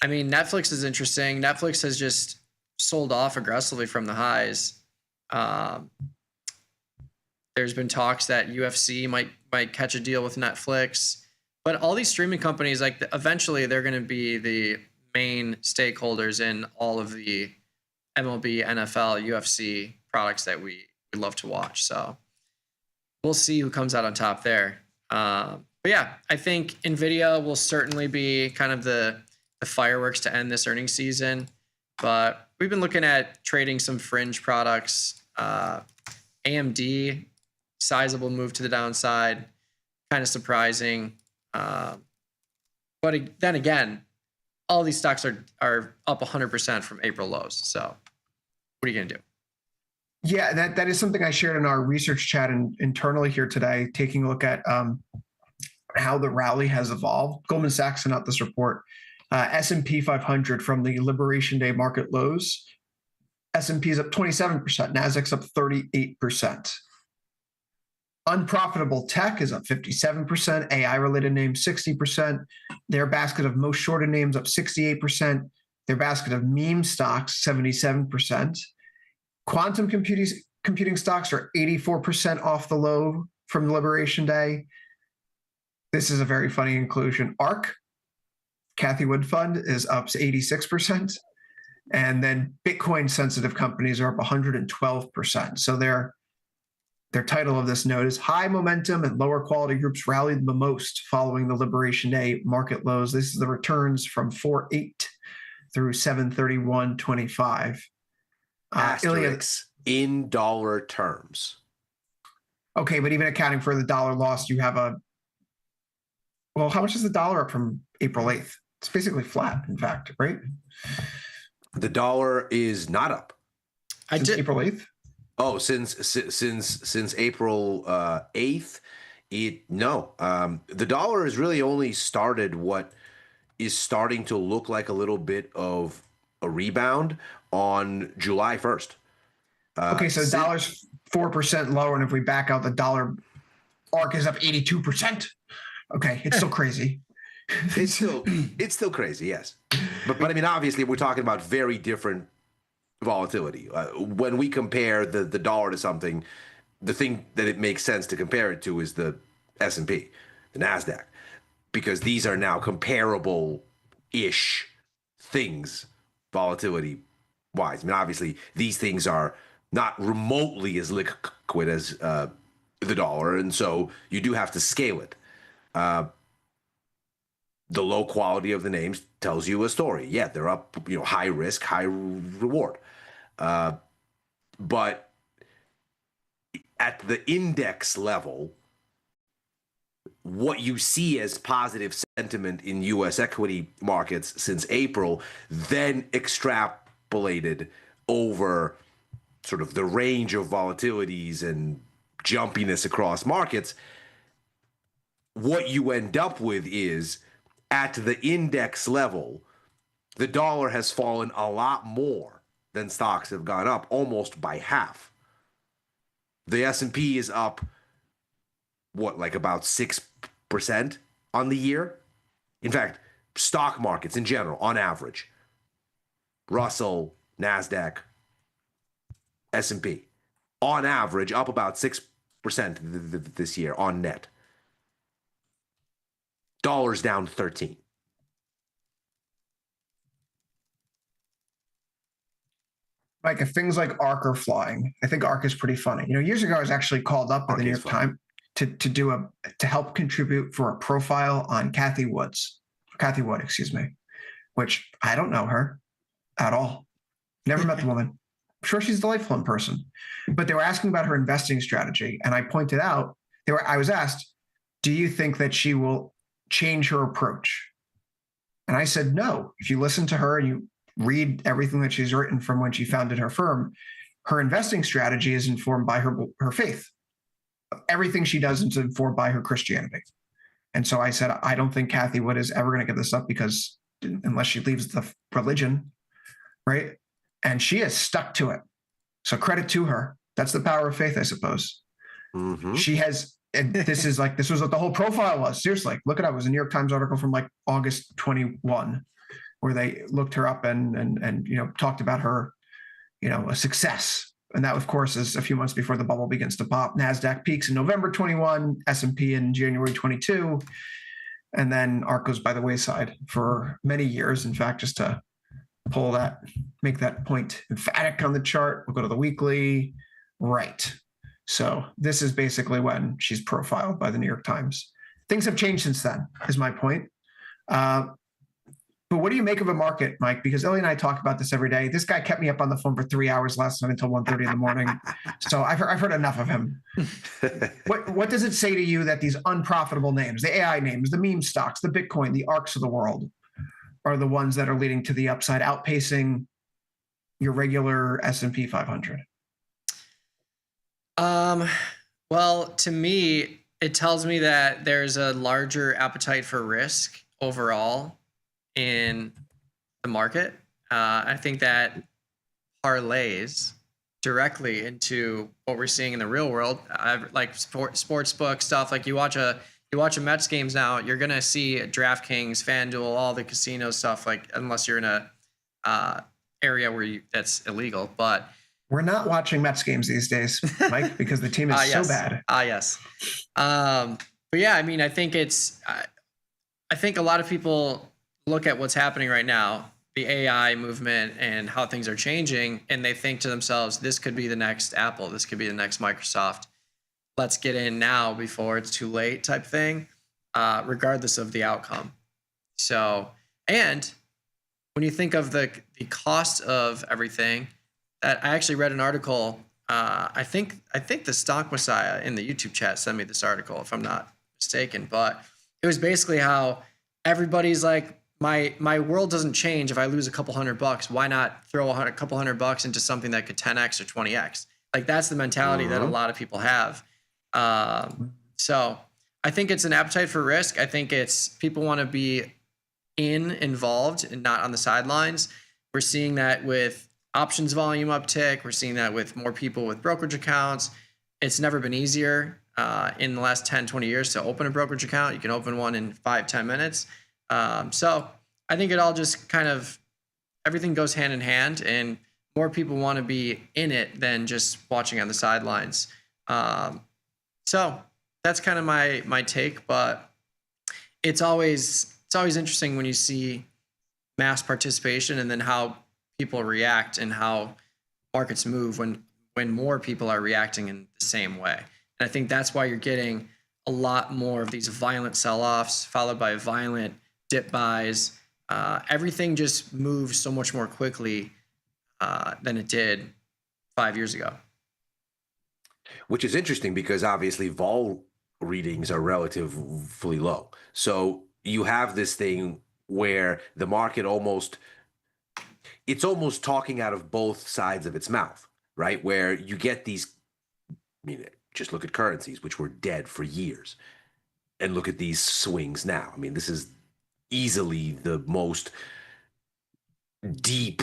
I mean, Netflix is interesting. Netflix has just sold off aggressively from the highs. There's been talks that UFC might catch a deal with Netflix, but all these streaming companies, like eventually, they're going to be the main stakeholders in all of the MLB, NFL, UFC products that we love to watch. So we'll see who comes out on top there. But yeah, I think NVIDIA will certainly be kind of the fireworks to end this earnings season. But we've been looking at trading some fringe products. AMD, sizable move to the downside, kind of surprising. But then again, all these stocks are up 100% from April lows. So what are you going to do? Yeah, that is something I shared in our research chat internally here today, taking a look at how the rally has evolved. Goldman Sachs sent out this report. S&P 500 from the Liberation Day market lows. S&P is up 27%. Nasdaq's up 38%. Unprofitable tech is up 57%. AI-related names 60%. Their basket of most shorted names up 68%. Their basket of meme stocks 77%. Quantum computing stocks are 84% off the low from Liberation Day. This is a very funny inclusion. ARK, Cathie Wood Fund, is up 86%. And then Bitcoin sensitive companies are up 112%. So their title of this note is High Momentum and Lower Quality Groups Rallied the Most Following the Liberation Day Market Lows. This is the returns from 4/8 through 7/31/25. Asterisks in dollar terms. Okay, but even accounting for the dollar loss, you have how much is the dollar up from April 8th? It's basically flat, in fact, right? The dollar is not up. Since April 8th? Oh, since April 8th, the dollar has really only started what is starting to look like a little bit of a rebound on July 1st. Okay, so the dollar's 4% lower, and if we back out the dollar, ARK is up 82%. Okay, it's still crazy. It's still crazy, yes. But I mean, obviously, we're talking about very different volatility. When we compare the dollar to something, the thing that it makes sense to compare it to is the S&P, the NASDAQ, because these are now comparable-ish things volatility-wise. I mean, obviously, these things are not remotely as liquid as the dollar, and so you do have to scale it. The low quality of the names tells you a story. Yeah, they're up, high risk, high reward. But at the index level, what you see as positive sentiment in U.S. equity markets since April, then extrapolated over sort of the range of volatilities and jumpiness across markets, what you end up with is, at the index level, the dollar has fallen a lot more than stocks have gone up, almost by half. The S&P is up, like about 6% on the year? In fact, stock markets in general, on average, Russell, NASDAQ, S&P, on average, up about 6% this year on net. Dollar's down 13. Like if things like ARK are flying, I think ARK is pretty funny. Years ago, I was actually called up by the New York Times to help contribute for a profile on Cathie Wood, which I don't know her at all. Never met the woman. I'm sure she's delightful in person. But they were asking about her investing strategy, and I pointed out I was asked, "Do you think that she will change her approach?" And I said, no. If you listen to her and you read everything that she's written from when she founded her firm, her investing strategy is informed by her faith. Everything she does is informed by her Christianity. And so I said, I don't think Cathie Wood is ever going to give this up because unless she leaves the religion, right? And she has stuck to it. So credit to her. That's the power of faith, I suppose. Mm-hmm. She has, and this was what the whole profile was. Seriously, look it up. It was a New York Times article from like August 21, where they looked her up and talked about her, a success. And that, of course, is a few months before the bubble begins to pop. NASDAQ peaks in November 21, S&P in January 22, and then ARK goes by the wayside for many years. In fact, just to make that point emphatic on the chart, we'll go to the weekly. Right. So this is basically when she's profiled by the New York Times. Things have changed since then, is my point. But what do you make of a market, Mike? Because Ellie and I talk about this every day. This guy kept me up on the phone for 3 hours last night until 1:30 in the morning. So I've heard enough of him. What does it say to you that these unprofitable names, the AI names, the meme stocks, the Bitcoin, the ARKs of the world, are the ones that are leading to the upside, outpacing your regular S&P 500? Well, to me, it tells me that there's a larger appetite for risk overall in the market. I think that parlays directly into what we're seeing in the real world. Like sports book stuff. Like you watch a Mets games now, you're gonna see DraftKings, FanDuel, all the casino stuff. Like unless you're in a area where that's illegal, but we're not watching Mets games these days, Mike, because the team is so bad. Yes. But yeah, I mean, I think I think a lot of people look at what's happening right now, the AI movement and how things are changing, and they think to themselves, this could be the next Apple, this could be the next Microsoft. Let's get in now before it's too late type thing, regardless of the outcome. So, and when you think of the cost of everything, that I actually read an article. I think the Stock Messiah in the YouTube chat sent me this article, if I'm not mistaken. But it was basically how everybody's like, my world doesn't change if I lose a couple $100. Why not throw a couple $100 into something that could 10x or 20x? Like that's the mentality that a lot of people have. So I think it's an appetite for risk. I think it's people want to be involved and not on the sidelines. We're seeing that with options volume uptick. We're seeing that with more people with brokerage accounts. It's never been easier in the last 10, 20 years to open a brokerage account. You can open one in 5-10 minutes. So I think it all just kind of, everything goes hand in hand, and more people want to be in it than just watching on the sidelines. So that's kind of my take, but it's always interesting when you see mass participation and then how people react and how markets move when more people are reacting in the same way. And I think that's why you're getting a lot more of these violent sell-offs followed by violent dip buys. Everything just moves so much more quickly than it did 5 years ago. Which is interesting because obviously vol readings are relatively low. So you have this thing where the market it's almost talking out of both sides of its mouth, right? Where you get these, just look at currencies, which were dead for years, and look at these swings now. I mean, this is easily the most deep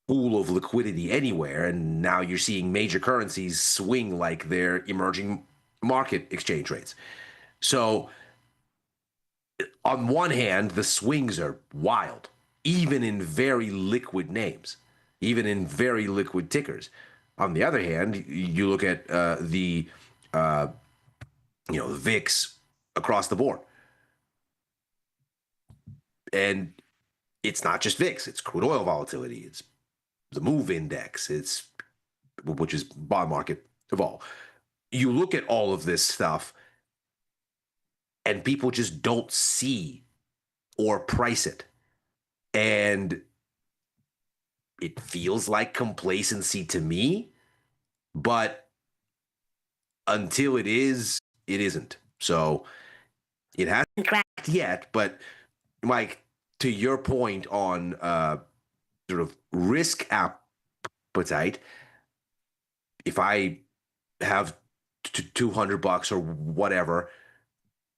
pool of liquidity anywhere, and now you're seeing major currencies swing like they're emerging market exchange rates. So on one hand, the swings are wild, even in very liquid names, even in very liquid tickers. On the other hand, you look at the VIX across the board, and it's not just VIX, it's crude oil volatility, it's the MOVE index, which is bond market of all. You look at all of this stuff and people just don't see or price it. And it feels like complacency to me, but until it is, it isn't. So it hasn't cracked yet, but Mike, to your point on sort of risk appetite, if I have $200 or whatever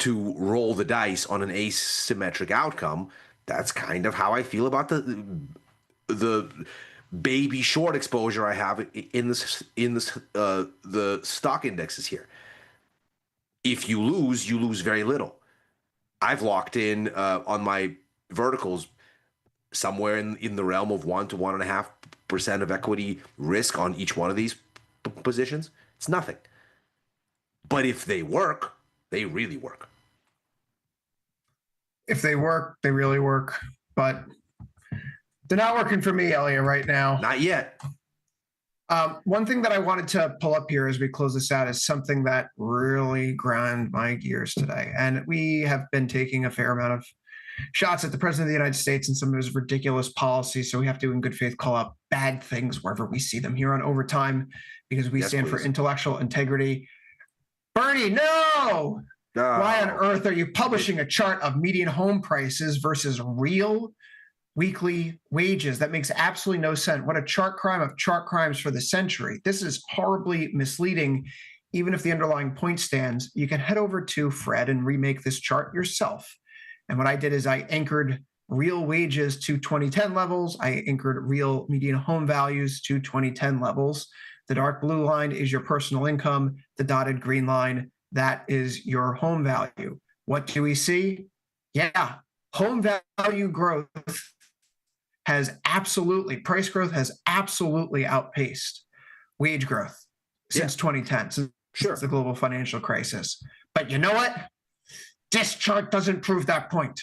to roll the dice on an asymmetric outcome. That's kind of how I feel about the baby short exposure I have in the stock indexes here. If you lose very little. I've locked in on my verticals somewhere in the realm of 1 to 1.5% of equity risk on each one of these positions. It's nothing. But if they work, they really work. If they work, they really work. But they're not working for me, Elliot, right now. Not yet. One thing that I wanted to pull up here as we close this out is something that really ground my gears today. And we have been taking a fair amount of shots at the president of the United States and some of his ridiculous policies. So we have to, in good faith, call out bad things wherever we see them here on Overtime, because we stand for intellectual integrity. Bernie, no! Why on earth are you publishing a chart of median home prices versus real weekly wages? That makes absolutely no sense. What a chart crime of chart crimes for the century. This is horribly misleading. Even if the underlying point stands, you can head over to Fred and remake this chart yourself. And what I did is I anchored real wages to 2010 levels. I anchored real median home values to 2010 levels. The dark blue line is your personal income. The dotted green line, that is your home value. What do we see? Yeah, home value growth price growth has absolutely outpaced wage growth since 2010, since the global financial crisis. But you know what? This chart doesn't prove that point.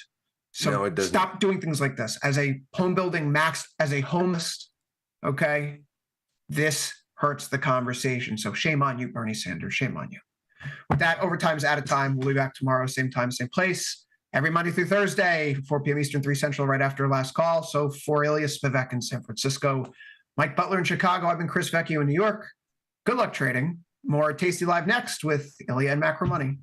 So no, it doesn't. Stop doing things like this. As a home building max, as a homeist, okay, this hurts the conversation. So shame on you, Bernie Sanders. Shame on you. With that, Overtime's out of time. We'll be back tomorrow, same time, same place. Every Monday through Thursday, 4 p.m. Eastern, 3 Central, right after last call. So for Elias Spivak in San Francisco, Mike Butler in Chicago, I've been Chris Vecchio in New York. Good luck trading. More Tasty Live next with Ilya and Macro Money.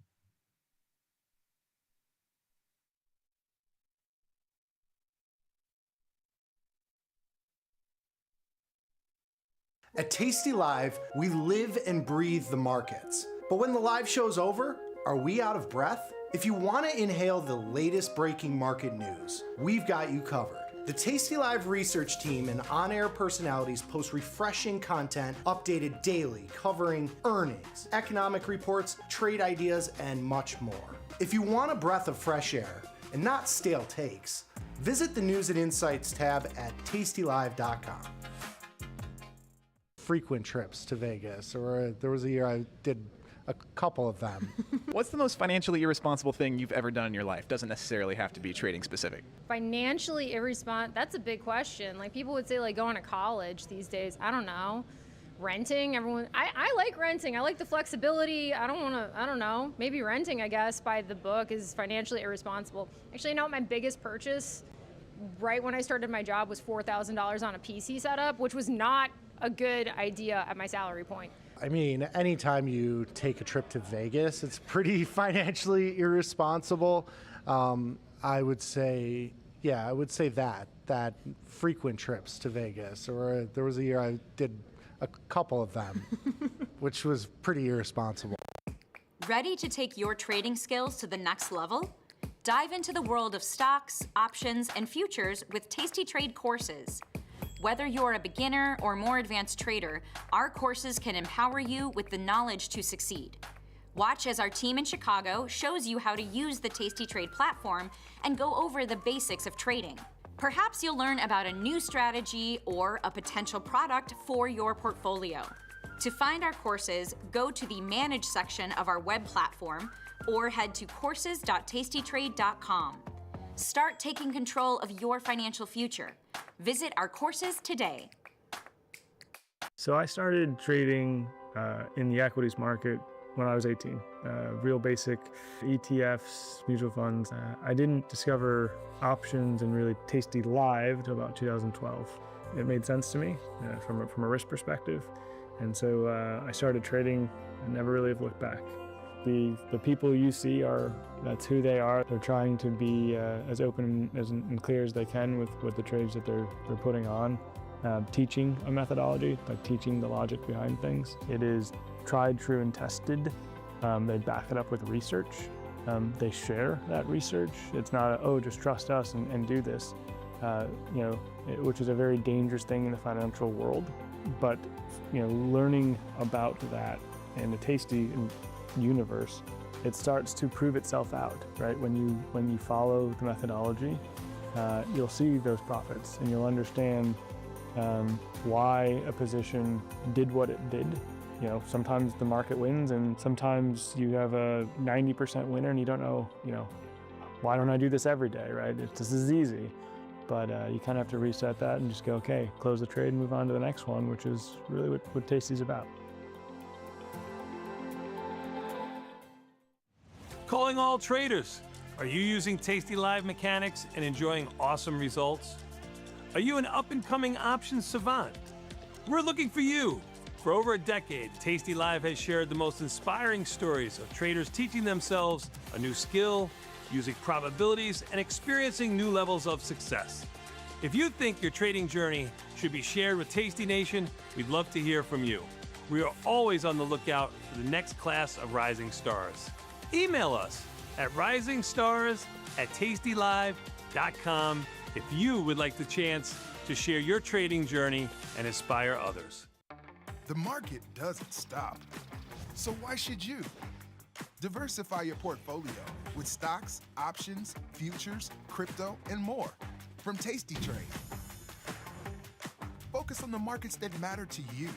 At Tasty Live, we live and breathe the markets. But when the live show's over, are we out of breath? If you want to inhale the latest breaking market news, we've got you covered. The Tasty Live research team and on-air personalities post refreshing content updated daily, covering earnings, economic reports, trade ideas, and much more. If you want a breath of fresh air and not stale takes, visit the News and Insights tab at tastylive.com. Frequent trips to Vegas, or there was a year I did a couple of them. What's the most financially irresponsible thing you've ever done in your life? Doesn't necessarily have to be trading specific. Financially irresponsible, that's a big question. Like people would say like going to college these days, I don't know. Renting, I like renting. I like the flexibility. I don't know. Maybe renting, I guess, by the book is financially irresponsible. Actually, you know what my biggest purchase right when I started my job was $4,000 on a PC setup, which was not a good idea at my salary point. I mean, anytime you take a trip to Vegas, it's pretty financially irresponsible. I would say that frequent trips to Vegas, or there was a year I did a couple of them, which was pretty irresponsible. Ready to take your trading skills to the next level? Dive into the world of stocks, options, and futures with Tasty Trade courses. Whether you're a beginner or more advanced trader, our courses can empower you with the knowledge to succeed. Watch as our team in Chicago shows you how to use the Tasty Trade platform and go over the basics of trading. Perhaps you'll learn about a new strategy or a potential product for your portfolio. To find our courses, go to the Manage section of our web platform or head to courses.tastytrade.com. Start taking control of your financial future. Visit our courses today. So I started trading in the equities market when I was 18. Real basic ETFs, mutual funds. I didn't discover options and really Tasty Live until about 2012. It made sense to me from a risk perspective. And so I started trading and never really have looked back. The people you see that's who they are. They're trying to be as open and clear as they can with the trades that they're putting on. Teaching a methodology, like teaching the logic behind things. It is tried, true, and tested. They back it up with research. they share that research. It's not oh, just trust us and do this, which is a very dangerous thing in the financial world. But learning about that in the Tasty universe, it starts to prove itself out, right? When you follow the methodology, you'll see those profits and you'll understand why a position did what it did. Sometimes the market wins and sometimes you have a 90% winner and you don't know, why don't I do this every day, right? This is easy. But you kind of have to reset that and just go, okay, close the trade and move on to the next one, which is really what Tasty's about. Calling all traders. Are you using tastylive mechanics and enjoying awesome results? Are you an up-and-coming options savant? We're looking for you. For over a decade, tastylive has shared the most inspiring stories of traders teaching themselves a new skill, using probabilities, and experiencing new levels of success. If you think your trading journey should be shared with Tasty Nation, we'd love to hear from you. We are always on the lookout for the next class of rising stars. Email us at risingstars@tastylive.com if you would like the chance to share your trading journey and inspire others. The market doesn't stop. So why should you? Diversify your portfolio with stocks, options, futures, crypto, and more from Tasty Trade. Focus on the markets that matter to you.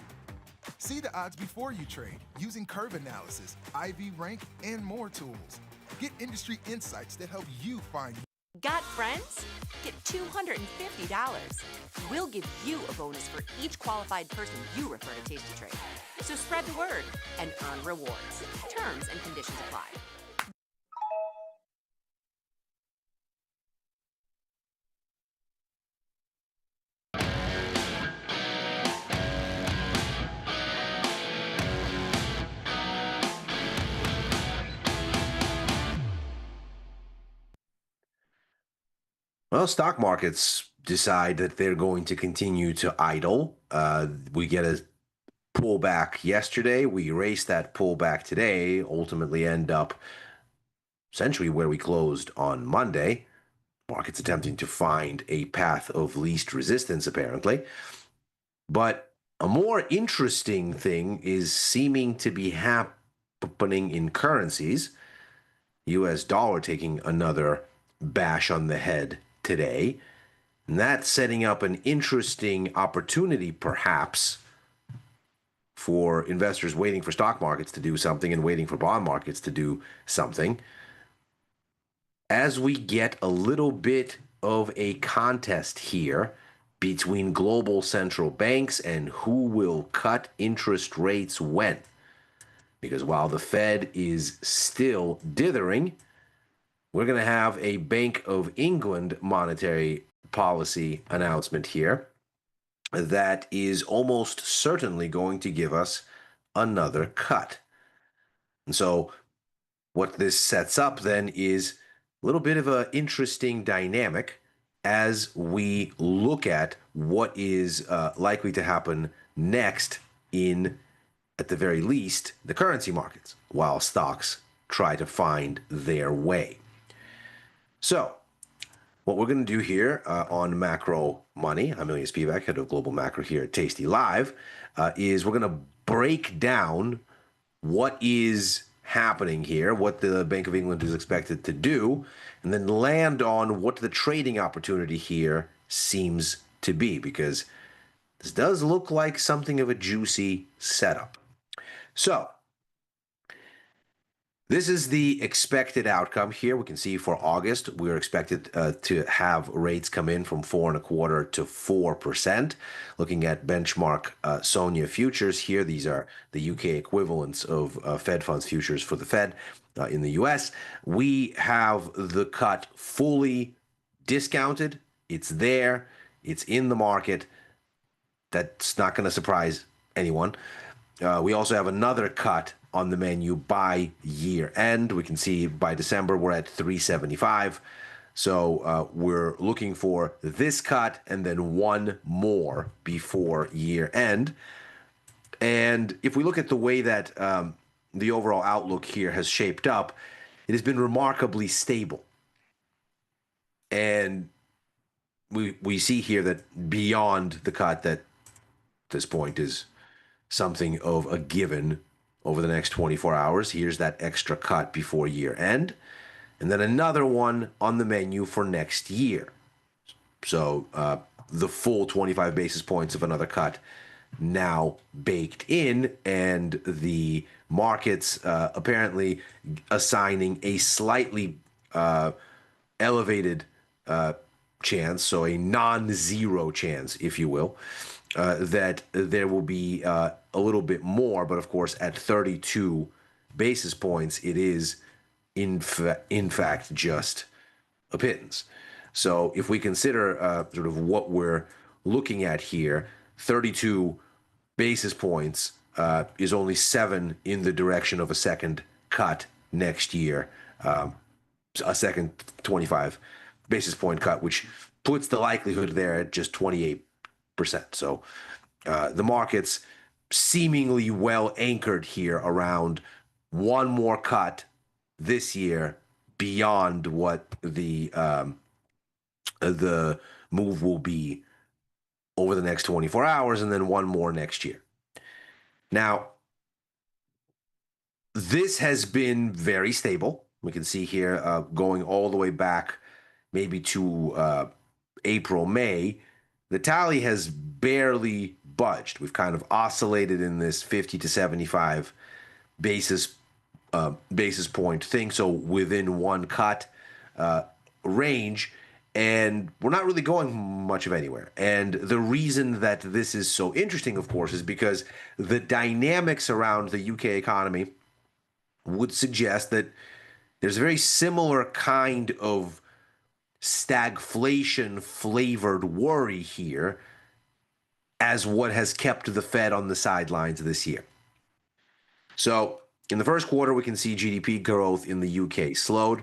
See the odds before you trade using curve analysis, IV rank, and more tools. Get industry insights that help you find. Got friends? Get $250. We'll give you a bonus for each qualified person you refer to Tasty Trade. So spread the word and earn rewards. Terms and conditions apply. Well, stock markets decide that they're going to continue to idle. We get a pullback yesterday. We erase that pullback today, ultimately end up essentially where we closed on Monday. Markets attempting to find a path of least resistance, apparently. But a more interesting thing is seeming to be happening in currencies. US dollar taking another bash on the head today. And that's setting up an interesting opportunity, perhaps, for investors waiting for stock markets to do something and waiting for bond markets to do something. As we get a little bit of a contest here between global central banks and who will cut interest rates when. Because while the Fed is still dithering, we're going to have a Bank of England monetary policy announcement here that is almost certainly going to give us another cut. And so what this sets up then is a little bit of an interesting dynamic as we look at what is likely to happen next in, at the very least, the currency markets, while stocks try to find their way. So what we're going to do here on Macro Money, I'm Ilias Spivak, head of Global Macro here at Tasty Live, is we're going to break down what is happening here, what the Bank of England is expected to do, and then land on what the trading opportunity here seems to be, because this does look like something of a juicy setup. So this is the expected outcome here. We can see for August, we're expected to have rates come in from 4.25% to 4%. Looking at benchmark SONIA futures here, these are the UK equivalents of Fed funds futures for the Fed in the US. We have the cut fully discounted. It's there. It's in the market. That's not going to surprise anyone. We also have another cut on the menu by year end. We can see by December we're at 375. So we're looking for this cut and then one more before year end. And if we look at the way that the overall outlook here has shaped up, it has been remarkably stable. And we see here that beyond the cut, that this point is something of a given over the next 24 hours. Here's that extra cut before year end, and then another one on the menu for next year. So the full 25 basis points of another cut now baked in, and the markets apparently assigning a slightly elevated chance, so a non-zero chance, if you will, that there will be a little bit more. But of course, at 32 basis points, it is in fact just a pittance. So if we consider sort of what we're looking at here, 32 basis points is only 7 in the direction of a second cut next year, a second 25 basis point cut, which puts the likelihood there at just 28%. So the market's seemingly well anchored here around one more cut this year beyond what the move will be over the next 24 hours, and then one more next year. Now, this has been very stable. We can see here going all the way back maybe to April, May, the tally has barely budged. We've kind of oscillated in this 50 to 75 basis point thing, so within one cut range, and we're not really going much of anywhere. And the reason that this is so interesting, of course, is because the dynamics around the UK economy would suggest that there's a very similar kind of stagflation flavored worry here as what has kept the Fed on the sidelines this year. So in the first quarter, we can see GDP growth in the UK slowed.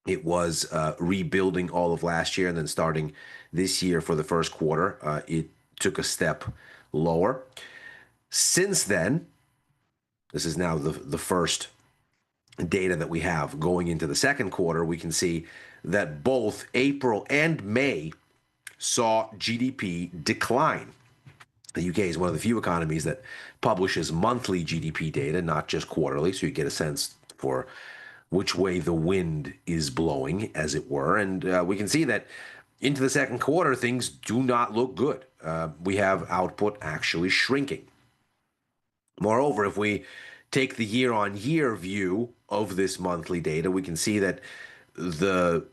It was rebuilding all of last year, and then starting this year for the first quarter, it took a step lower. Since then, this is now the first data that we have going into the second quarter, we can see that both April and May saw GDP decline. The UK is one of the few economies that publishes monthly GDP data, not just quarterly, so you get a sense for which way the wind is blowing, as it were. And we can see that into the second quarter, things do not look good. We have output actually shrinking. Moreover, if we take the year-on-year view of this monthly data, we can see that the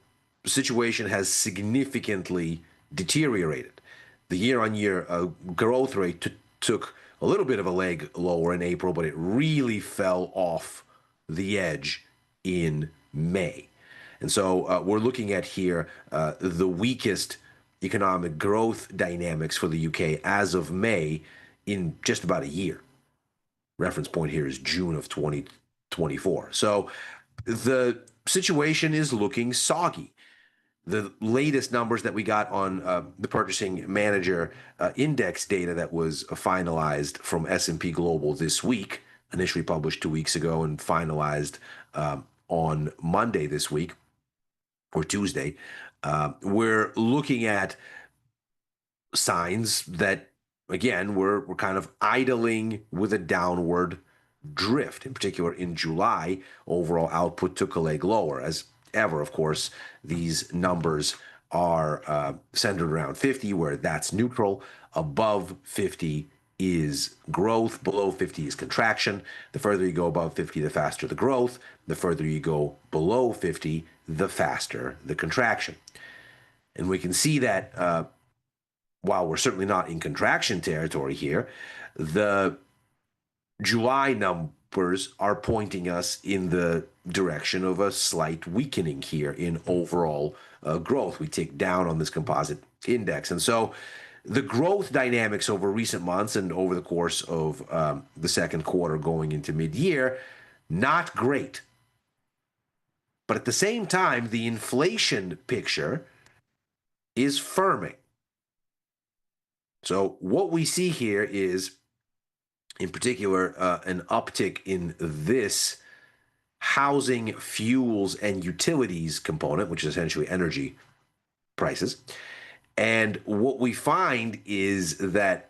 situation has significantly deteriorated. The year-on-year growth rate took a little bit of a leg lower in April, but it really fell off the edge in May. And so we're looking at here the weakest economic growth dynamics for the UK as of May in just about a year. Reference point here is June of 2024. So the situation is looking soggy. The latest numbers that we got on the Purchasing Manager Index data that was finalized from S&P Global this week, initially published 2 weeks ago and finalized on Monday this week, or Tuesday, we're looking at signs that, again, we're kind of idling with a downward drift. In particular, in July, overall output took a leg lower. As ever, of course, these numbers are centered around 50, where that's neutral. Above 50 is growth, below 50 is contraction. The further you go above 50, the faster the growth. The further you go below 50, the faster the contraction. And we can see that while we're certainly not in contraction territory here, the July numbers are pointing us in the direction of a slight weakening here in overall growth. We tick down on this composite index. And so the growth dynamics over recent months and over the course of the second quarter going into mid-year, not great. But at the same time, the inflation picture is firming. So what we see here is, in particular, an uptick in this housing, fuels, and utilities component, which is essentially energy prices. And what we find is that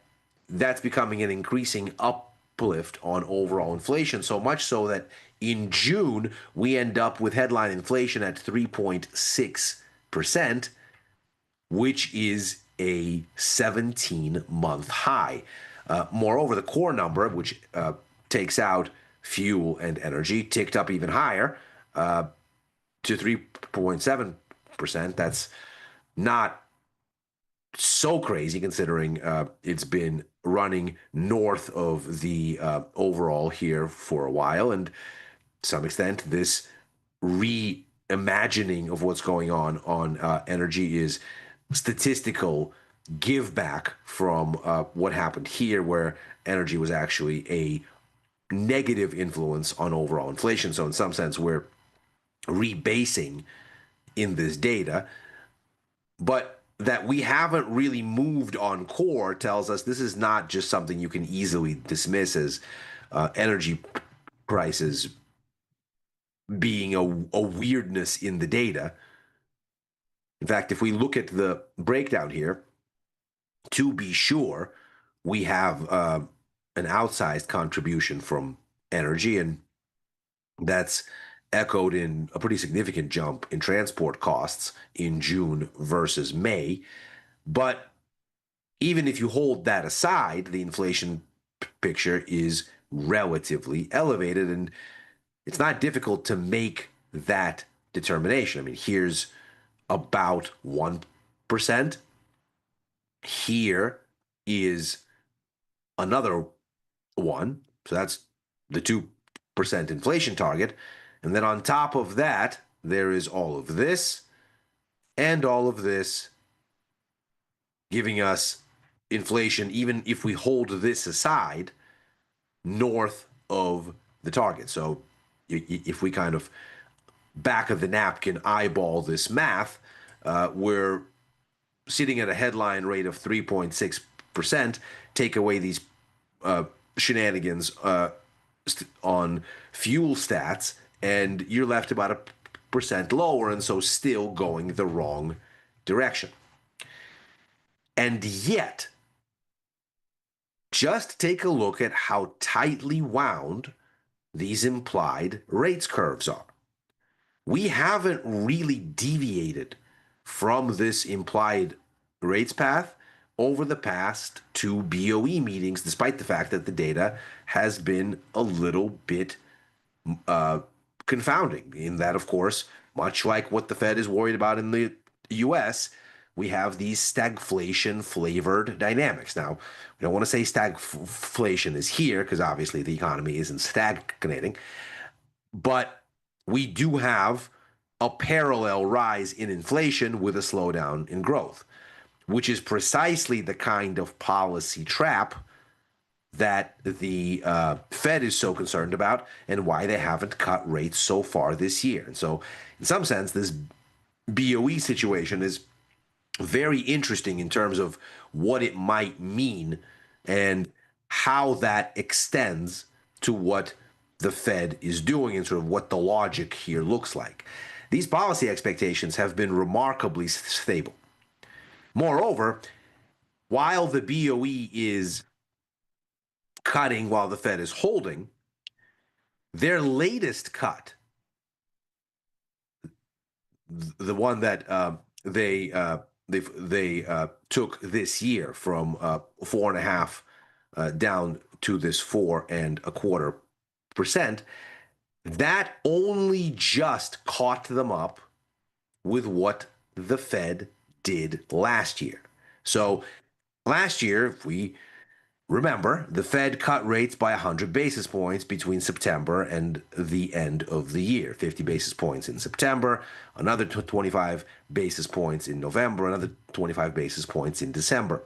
that's becoming an increasing uplift on overall inflation, so much so that in June, we end up with headline inflation at 3.6%, which is a 17-month high. Moreover, the core number, which takes out fuel and energy, ticked up even higher to 3.7%. That's not so crazy considering it's been running north of the overall here for a while. And to some extent, this reimagining of what's going on energy is statistical give back from what happened here, where energy was actually a negative influence on overall inflation. So in some sense, we're rebasing in this data. But that we haven't really moved on core tells us this is not just something you can easily dismiss as energy prices being a weirdness in the data. In fact, if we look at the breakdown here, to be sure, we have an outsized contribution from energy, and that's echoed in a pretty significant jump in transport costs in June versus May. But even if you hold that aside, the inflation picture is relatively elevated, and it's not difficult to make that determination. I mean, here's about 1%. Here is another one. So that's the 2% inflation target. And then on top of that, there is all of this and all of this, giving us inflation, even if we hold this aside, north of the target. So if we kind of back of the napkin eyeball this math, we're sitting at a headline rate of 3.6%. Take away these shenanigans on fuel stats, and you're left about a percent lower, and so still going the wrong direction. And yet, just take a look at how tightly wound these implied rates curves are. We haven't really deviated from this implied rates path over the past 2 BOE meetings, despite the fact that the data has been a little bit confounding, in that, of course, much like what the Fed is worried about in the US, we have these stagflation flavored dynamics. Now, we don't want to say stagflation is here, because obviously the economy isn't stagnating, but we do have a parallel rise in inflation with a slowdown in growth, which is precisely the kind of policy trap that the Fed is so concerned about, and why they haven't cut rates so far this year. And so, in some sense, this BOE situation is very interesting in terms of what it might mean and how that extends to what the Fed is doing and sort of what the logic here looks like. These policy expectations have been remarkably stable. Moreover, while the BOE is cutting while the Fed is holding, their latest cut, the one that they took this year from 4.5 down to this 4.25%, that only just caught them up with what the Fed did last year. So last year, if we remember, the Fed cut rates by 100 basis points between September and the end of the year. 50 basis points in September, another 25 basis points in November, another 25 basis points in December.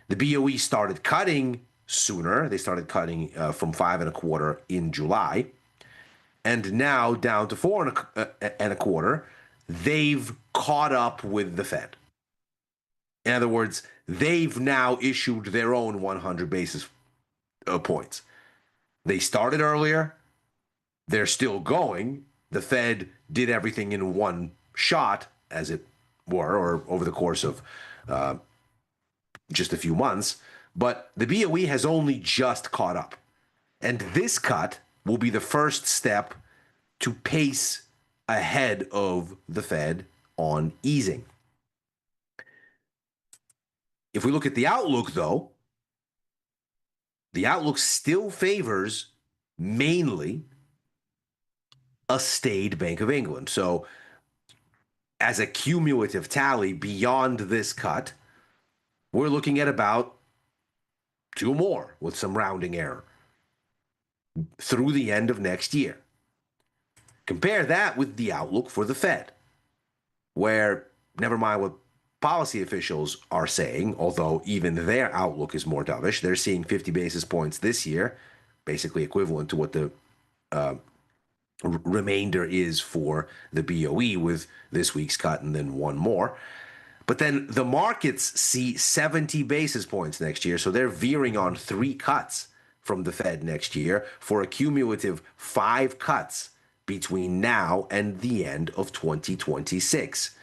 The BOE started cutting sooner. They started cutting from 5.25 in July, and now down to 4.25. They've caught up with the Fed. In other words, they've now issued their own 100 basis points. They started earlier. they're still going. The Fed did everything in one shot, as it were, or over the course of just a few months. But the BOE has only just caught up. And this cut will be the first step to pace ahead of the Fed on easing. If we look at the outlook, though, the outlook still favors mainly a staid Bank of England. So as a cumulative tally beyond this cut, we're looking at about 2 more with some rounding error through the end of next year. Compare that with the outlook for the Fed, where, never mind what policy officials are saying, although even their outlook is more dovish, they're seeing 50 basis points this year, basically equivalent to what the remainder is for the BOE with this week's cut and then one more. But then the markets see 70 basis points next year, so they're veering on 3 cuts from the Fed next year for a cumulative 5 cuts between now and the end of 2026.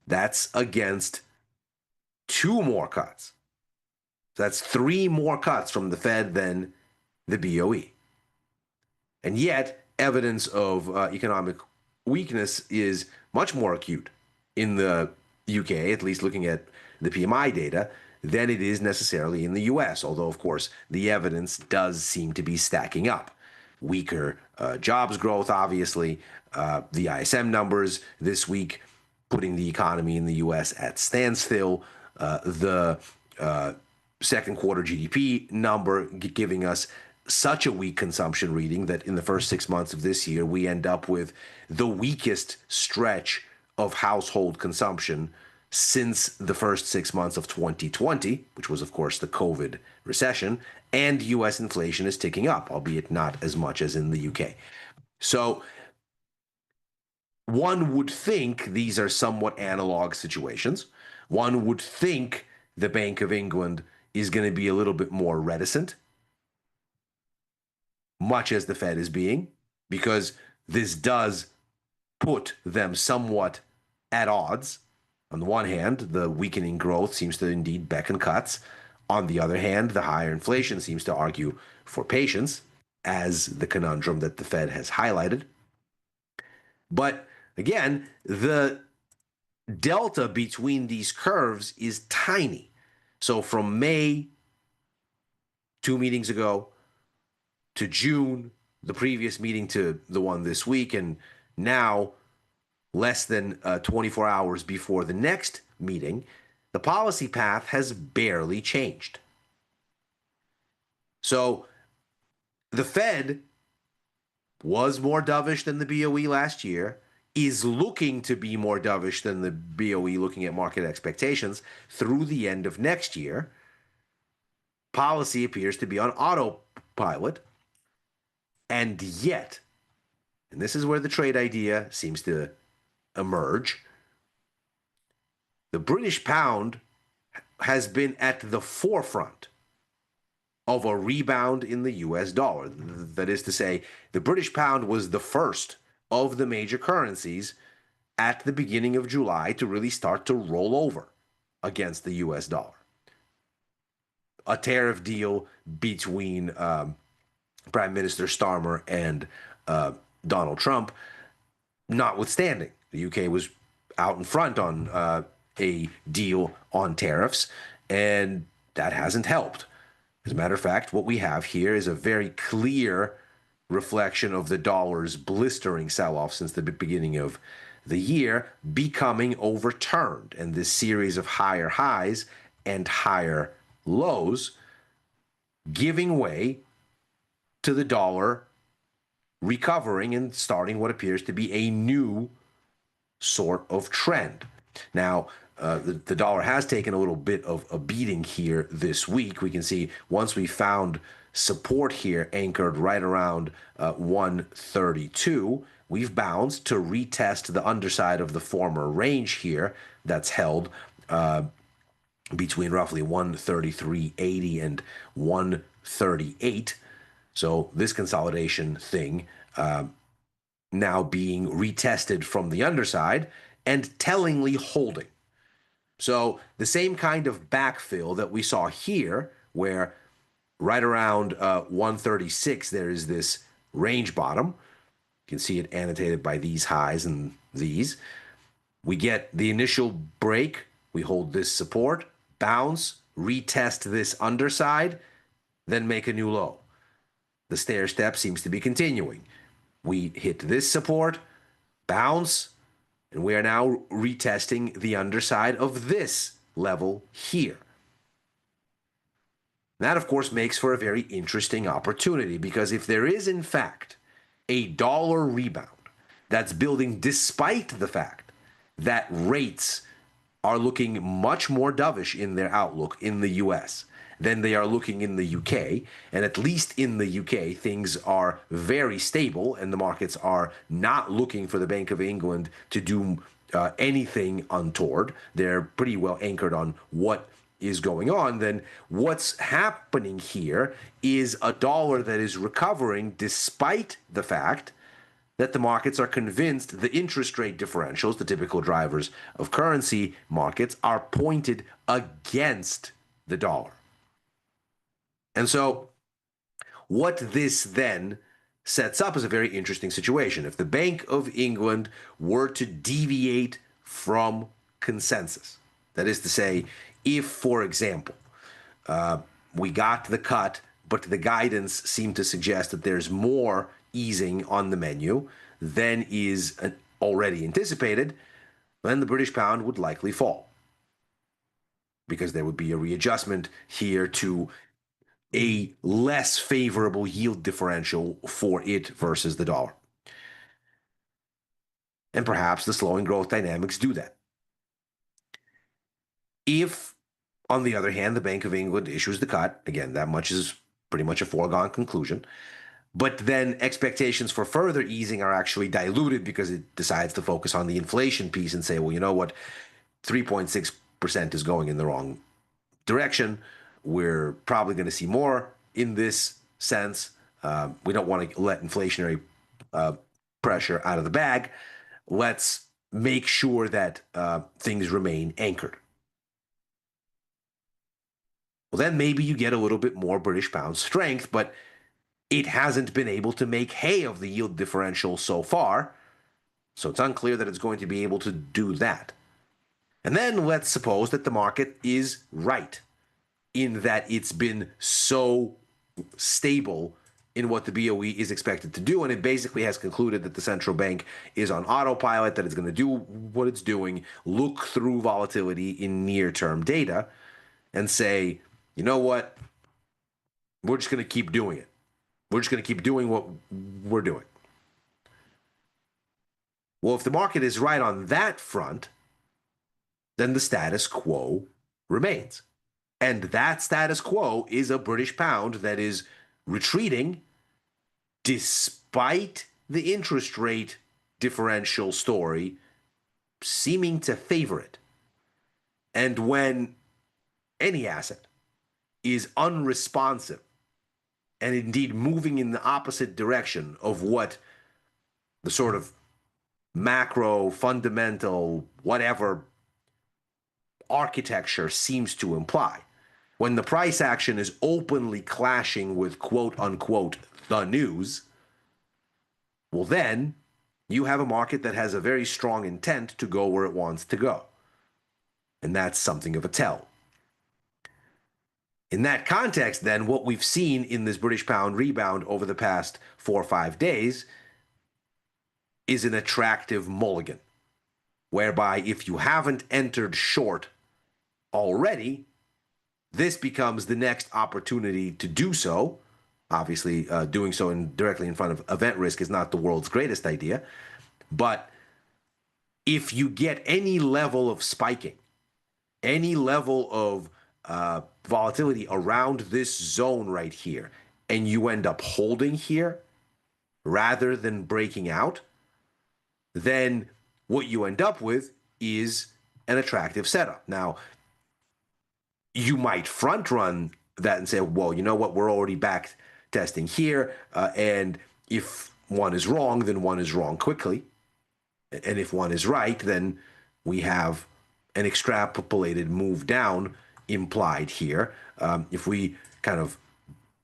That's against 2 more cuts. That's 3 more cuts from the Fed than the BOE. And yet, evidence of economic weakness is much more acute in the UK, at least looking at the PMI data, than it is necessarily in the US, although, of course, the evidence does seem to be stacking up. Weaker jobs growth, obviously, the ISM numbers this week putting the economy in the US at standstill, the second quarter GDP number giving us such a weak consumption reading that in the first 6 months of this year, we end up with the weakest stretch of household consumption since the first 6 months of 2020, which was, of course, the COVID recession, and U.S. inflation is ticking up, albeit not as much as in the UK. So one would think these are somewhat analog situations. One would think the Bank of England is going to be a little bit more reticent, much as the Fed is being, because this does put them somewhat at odds. On the one hand, the weakening growth seems to indeed beckon cuts. On the other hand, the higher inflation seems to argue for patience, as the conundrum that the Fed has highlighted. But again, the delta between these curves is tiny. So from May, 2 meetings ago, to June, the previous meeting to the one this week, and now less than 24 hours before the next meeting, the policy path has barely changed. So the Fed was more dovish than the BOE last year, is looking to be more dovish than the BOE looking at market expectations through the end of next year. Policy appears to be on autopilot. And yet, and this is where the trade idea seems to emerge, the British pound has been at the forefront of a rebound in the US dollar. That is to say, the British pound was the first of the major currencies at the beginning of July to really start to roll over against the US dollar. A tariff deal between Prime Minister Starmer and Donald Trump, notwithstanding. The UK was out in front on a deal on tariffs, and that hasn't helped. As a matter of fact, what we have here is a very clear reflection of the dollar's blistering sell-off since the beginning of the year becoming overturned, and this series of higher highs and higher lows giving way to the dollar recovering and starting what appears to be a new sort of trend. Now, the dollar has taken a little bit of a beating here this week. We can see once we found support here anchored right around 132, we've bounced to retest the underside of the former range here that's held between roughly 133.80 and 138. So this consolidation thing now being retested from the underside and tellingly holding. So the same kind of backfill that we saw here, where right around 136 there is this range bottom. You can see it annotated by these highs and these. We get the initial break, we hold this support, bounce, retest this underside, then make a new low. The stair step seems to be continuing. We hit this support, bounce, and we are now retesting the underside of this level here. That, of course, makes for a very interesting opportunity, because if there is, in fact, a dollar rebound that's building despite the fact that rates are looking much more dovish in their outlook in the US than they are looking in the UK, and at least in the UK, things are very stable and the markets are not looking for the Bank of England to do anything untoward. They're pretty well anchored on what is going on. Then what's happening here is a dollar that is recovering despite the fact that the markets are convinced the interest rate differentials, the typical drivers of currency markets, are pointed against the dollar. And so what this then sets up is a very interesting situation. If the Bank of England were to deviate from consensus, that is to say, if, for example, we got the cut, but the guidance seemed to suggest that there's more easing on the menu than is already anticipated, then the British pound would likely fall, because there would be a readjustment here to a less favorable yield differential for it versus the dollar. And perhaps the slowing growth dynamics do that. If, on the other hand, the Bank of England issues the cut, again, that much is pretty much a foregone conclusion, but then expectations for further easing are actually diluted because it decides to focus on the inflation piece and say, well, you know what, 3.6% is going in the wrong direction. We're probably going to see more in this sense. We don't want to let inflationary pressure out of the bag. Let's make sure that things remain anchored. Well, then maybe you get a little bit more British pound strength, but it hasn't been able to make hay of the yield differential so far, so it's unclear that it's going to be able to do that. And then let's suppose that the market is right in that it's been so stable in what the BOE is expected to do, and it basically has concluded that the central bank is on autopilot, that it's going to do what it's doing, look through volatility in near-term data, and say, you know what, we're just going to keep doing it. We're just going to keep doing what we're doing. Well, if the market is right on that front, then the status quo remains. And that status quo is a British pound that is retreating despite the interest rate differential story seeming to favor it. And when any asset is unresponsive and indeed moving in the opposite direction of what the sort of macro, fundamental, whatever architecture seems to imply, when the price action is openly clashing with quote unquote the news, well, then you have a market that has a very strong intent to go where it wants to go. And that's something of a tell. In that context, then, what we've seen in this British pound rebound over the past 4 or 5 days is an attractive mulligan, whereby if you haven't entered short already, this becomes the next opportunity to do so. Obviously, doing so directly in front of event risk is not the world's greatest idea. But if you get any level of spiking, any level of volatility around this zone right here, and you end up holding here rather than breaking out, then what you end up with is an attractive setup. Now, you might front run that and say, well, you know what, we're already back testing here, and if one is wrong, then one is wrong quickly. And if one is right, then we have an extrapolated move down implied here. If we kind of,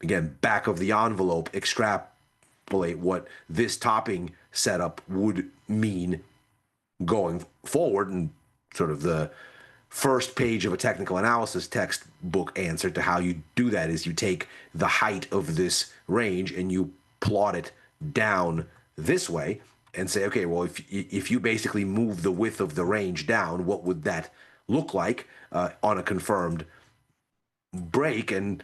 again, back of the envelope, extrapolate what this topping setup would mean going forward, and sort of the first page of a technical analysis textbook answer to how you do that is you take the height of this range and you plot it down this way and say, okay, well, if you basically move the width of the range down, what would that look like on a confirmed break? And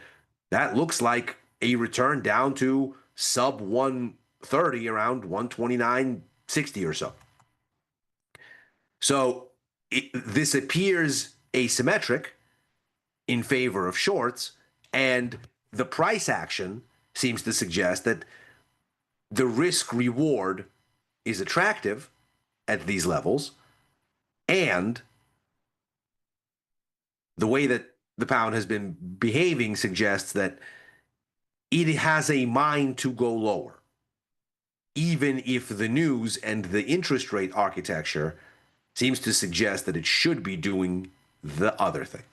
that looks like a return down to sub 130, around 129.60 or so. So this appears asymmetric in favor of shorts, and the price action seems to suggest that the risk reward is attractive at these levels, and the way that the pound has been behaving suggests that it has a mind to go lower, even if the news and the interest rate architecture seems to suggest that it should be doing the other thing.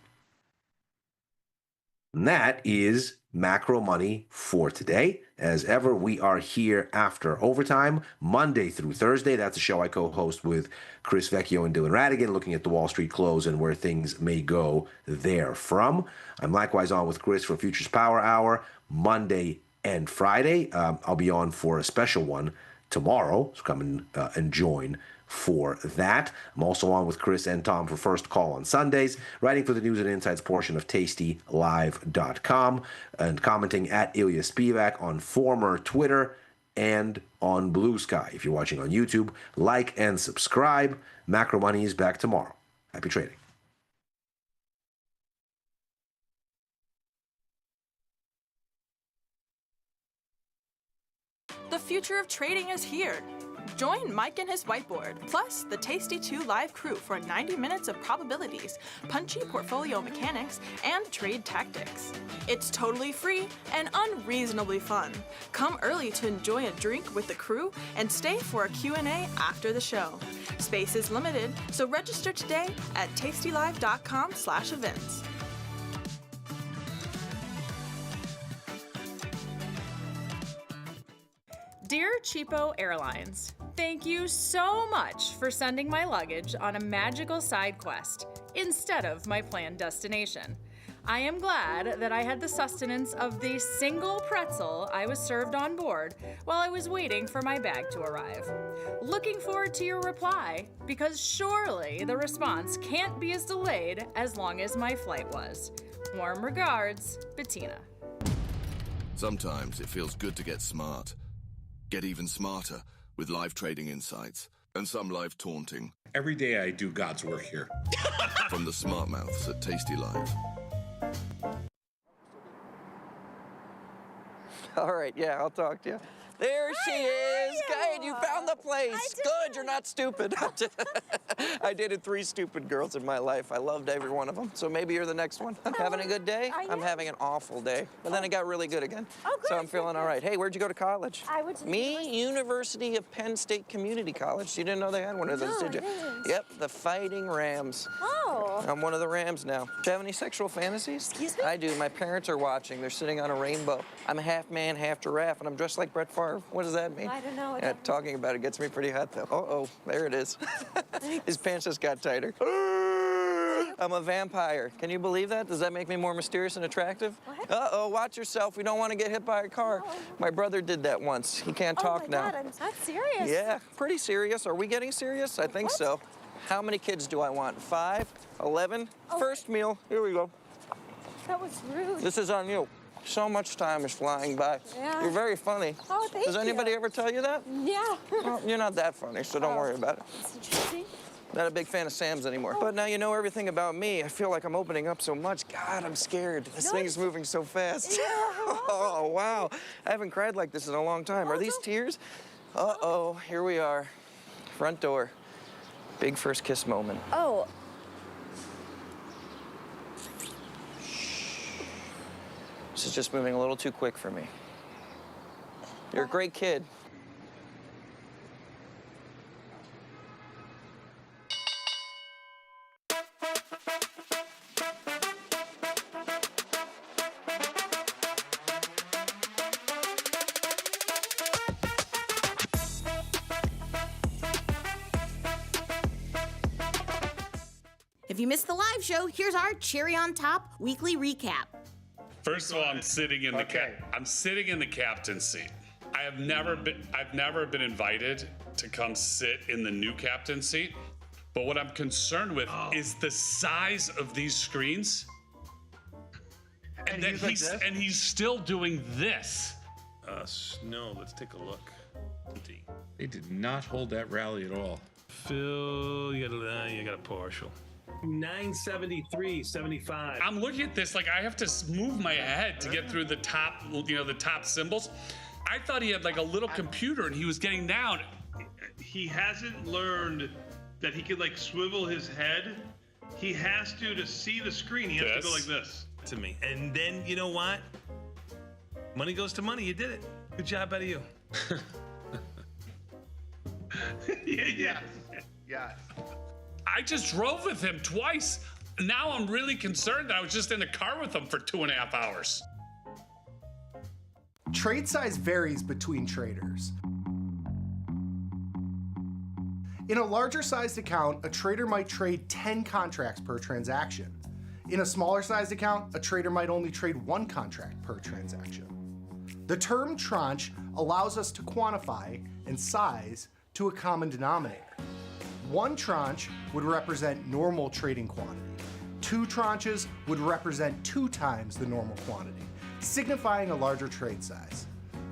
And that is macro money for today. As ever, we are here after overtime, Monday through Thursday. That's a show I co-host with Chris Vecchio and Dylan Radigan, looking at the Wall Street close and where things may go therefrom. I'm likewise on with Chris for Futures Power Hour, Monday and Friday. I'll be on for a special one tomorrow, so come and join for that. I'm also on with Chris and Tom for First Call on Sundays, writing for the news and insights portion of tastylive.com, and commenting at Ilya Spivak on former Twitter and on Blue Sky. If you're watching on YouTube, like and subscribe. Macro Money is back tomorrow. Happy trading. The future of trading is here. Join Mike and his whiteboard, plus the Tasty 2 live crew for 90 minutes of probabilities, punchy portfolio mechanics, and trade tactics. It's totally free and unreasonably fun. Come early to enjoy a drink with the crew and stay for a Q&A after the show. Space is limited, so register today at tastylive.com/events. Dear Cheapo Airlines, thank you so much for sending my luggage on a magical side quest instead of my planned destination. I am glad that I had the sustenance of the single pretzel I was served on board while I was waiting for my bag to arrive. Looking forward to your reply, because surely the response can't be as delayed as long as my flight was. Warm regards, Bettina. Sometimes it feels good to get smart. Get even smarter with live trading insights and some live taunting. Every day I do God's work here. From the smart mouths at Tasty Live. All right, yeah, I'll talk to you. There she is. Good, you found the place. Good, you're not stupid. I dated 3 stupid girls in my life. I loved every one of them. So maybe you're the next one. Having a good day? I'm having an awful day. But then it got really good again. Oh, good. So I'm feeling all right. Hey, where'd you go to college? I went to University of Penn State Community College. You didn't know they had one of those, did you? Yep, the Fighting Rams. Oh. I'm one of the Rams now. Do you have any sexual fantasies? Excuse me? I do. My parents are watching. They're sitting on a rainbow. I'm a half man, half giraffe, and I'm dressed like Brett Favre. What does that mean? I don't know. Yeah, talking about it gets me pretty hot, though. Uh-oh, there it is. His pants just got tighter. I'm a vampire. Can you believe that? Does that make me more mysterious and attractive? Uh-oh, watch yourself. We don't want to get hit by a car. Oh. My brother did that once. He can't talk now. Oh, my God, I'm serious. Yeah, pretty serious. Are we getting serious? I think so. How many kids do I want? 5? 11? Oh. First meal. Here we go. That was rude. This is on you. So much time is flying by. Yeah. You're very funny. Oh, thank you. Does anybody ever tell you that? Yeah. Well, you're not that funny, so don't worry about it. That's interesting. Not a big fan of Sam's anymore. But now you know everything about me. I feel like I'm opening up so much. God, I'm scared. This thing's moving so fast. Yeah. Oh, wow. I haven't cried like this in a long time. Are these tears? Uh-oh, here we are. Front door. Big first kiss moment. Oh. This is just moving a little too quick for me. You're a great kid. If you missed the live show, here's our cherry on top weekly recap. First of all, I'm sitting in the captain's seat. I've never been invited to come sit in the new captain's seat. But what I'm concerned with is the size of these screens. And he's still doing this. Snow, let's take a look. They did not hold that rally at all. Phil, you got a partial. 973.75. I'm looking at this like I have to move my head to get through the top, the top symbols. I thought he had like a little computer and he was getting down. He hasn't learned that he could like swivel his head. He has to see the screen. He has to go like this. To me. And then, you know what? Money goes to money. You did it. Good job out of you. Yeah. I just drove with him twice. Now I'm really concerned that I was just in the car with him for 2.5 hours. Trade size varies between traders. In a larger sized account, a trader might trade 10 contracts per transaction. In a smaller sized account, a trader might only trade 1 contract per transaction. The term tranche allows us to quantify and size to a common denominator. 1 tranche would represent normal trading quantity. 2 tranches would represent 2 times the normal quantity, signifying a larger trade size.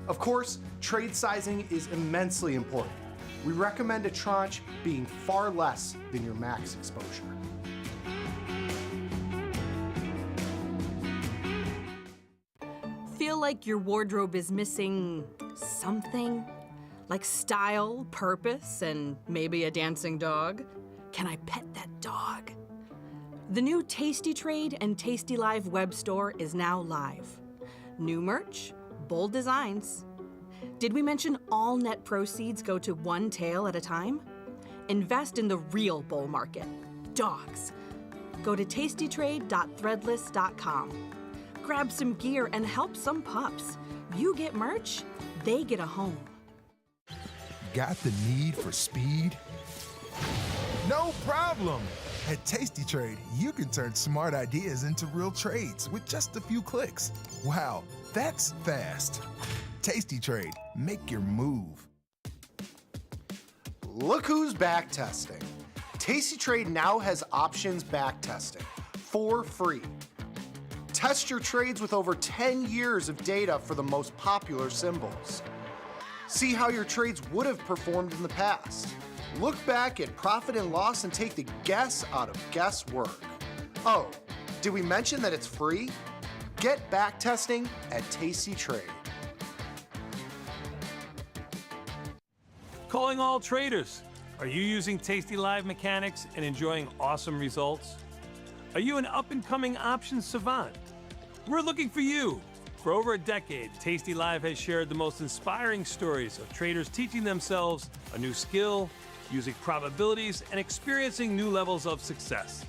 Of course, trade sizing is immensely important. We recommend a tranche being far less than your max exposure. Feel like your wardrobe is missing something? Like style, purpose, and maybe a dancing dog? Can I pet that dog? The new Tasty Trade and tastylive web store is now live. New merch, bold designs. Did we mention all net proceeds go to one tail at a time? Invest in the real bull market, dogs. Go to tastytrade.threadless.com. Grab some gear and help some pups. You get merch, they get a home. Got the need for speed? No problem. At Tasty Trade, you can turn smart ideas into real trades with just a few clicks. Wow, that's fast. Tasty Trade, make your move. Look who's back testing. Tasty Trade now has options back testing for free. Test your trades with over 10 years of data for the most popular symbols. See how your trades would have performed in the past. Look back at profit and loss and take the guess out of guesswork. Oh, did we mention that it's free? Get back testing at Tasty Trade. Calling all traders. Are you using tastylive mechanics and enjoying awesome results? Are you an up-and-coming options savant? We're looking for you. For over a decade, tastylive has shared the most inspiring stories of traders teaching themselves a new skill, using probabilities, and experiencing new levels of success.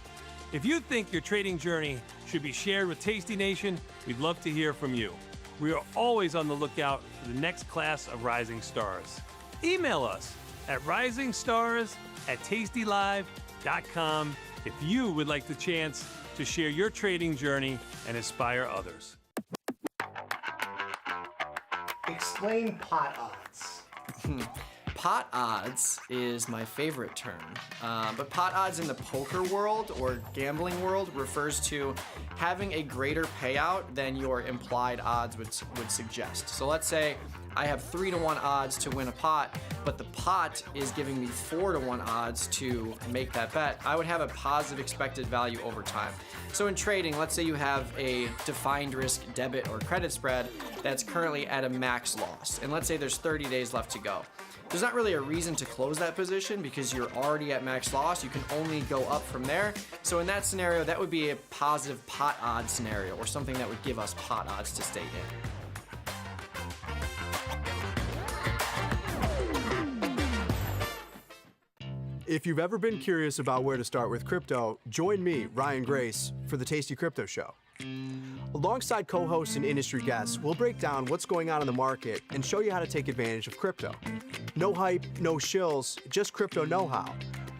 If you think your trading journey should be shared with Tasty Nation, we'd love to hear from you. We are always on the lookout for the next class of rising stars. Email us at risingstars@tastylive.com if you would like the chance to share your trading journey and inspire others. Explain pot odds. Pot odds is my favorite term, but pot odds in the poker world or gambling world refers to having a greater payout than your implied odds would suggest. So let's say I have 3-to-1 odds to win a pot, but the pot is giving me 4-to-1 odds to make that bet. I would have a positive expected value over time. So in trading, let's say you have a defined risk debit or credit spread that's currently at a max loss, and let's say there's 30 days left to go. There's not really a reason to close that position because you're already at max loss. You can only go up from there. So in that scenario, that would be a positive pot odds scenario or something that would give us pot odds to stay in. If you've ever been curious about where to start with crypto, join me, Ryan Grace, for the Tasty Crypto Show. Alongside co-hosts and industry guests, we'll break down what's going on in the market and show you how to take advantage of crypto. No hype, no shills, just crypto know-how.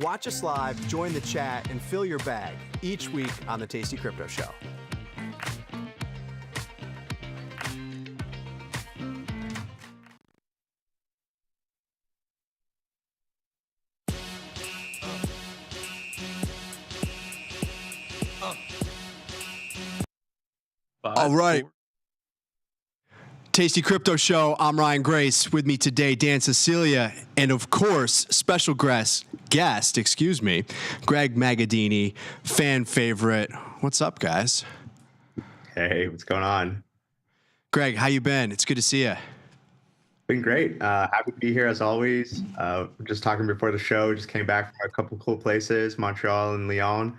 Watch us live, join the chat, and fill your bag each week on the Tasty Crypto Show. All right. Tasty Crypto Show. I'm Ryan Grace. With me today, Dan Cecilia, and of course, special guest, Greg Magadini, fan favorite. What's up, guys? Hey, what's going on? Greg, how you been? It's good to see you. Been great. Happy to be here as always. Just talking before the show. Just came back from a couple cool places, Montreal and Lyon.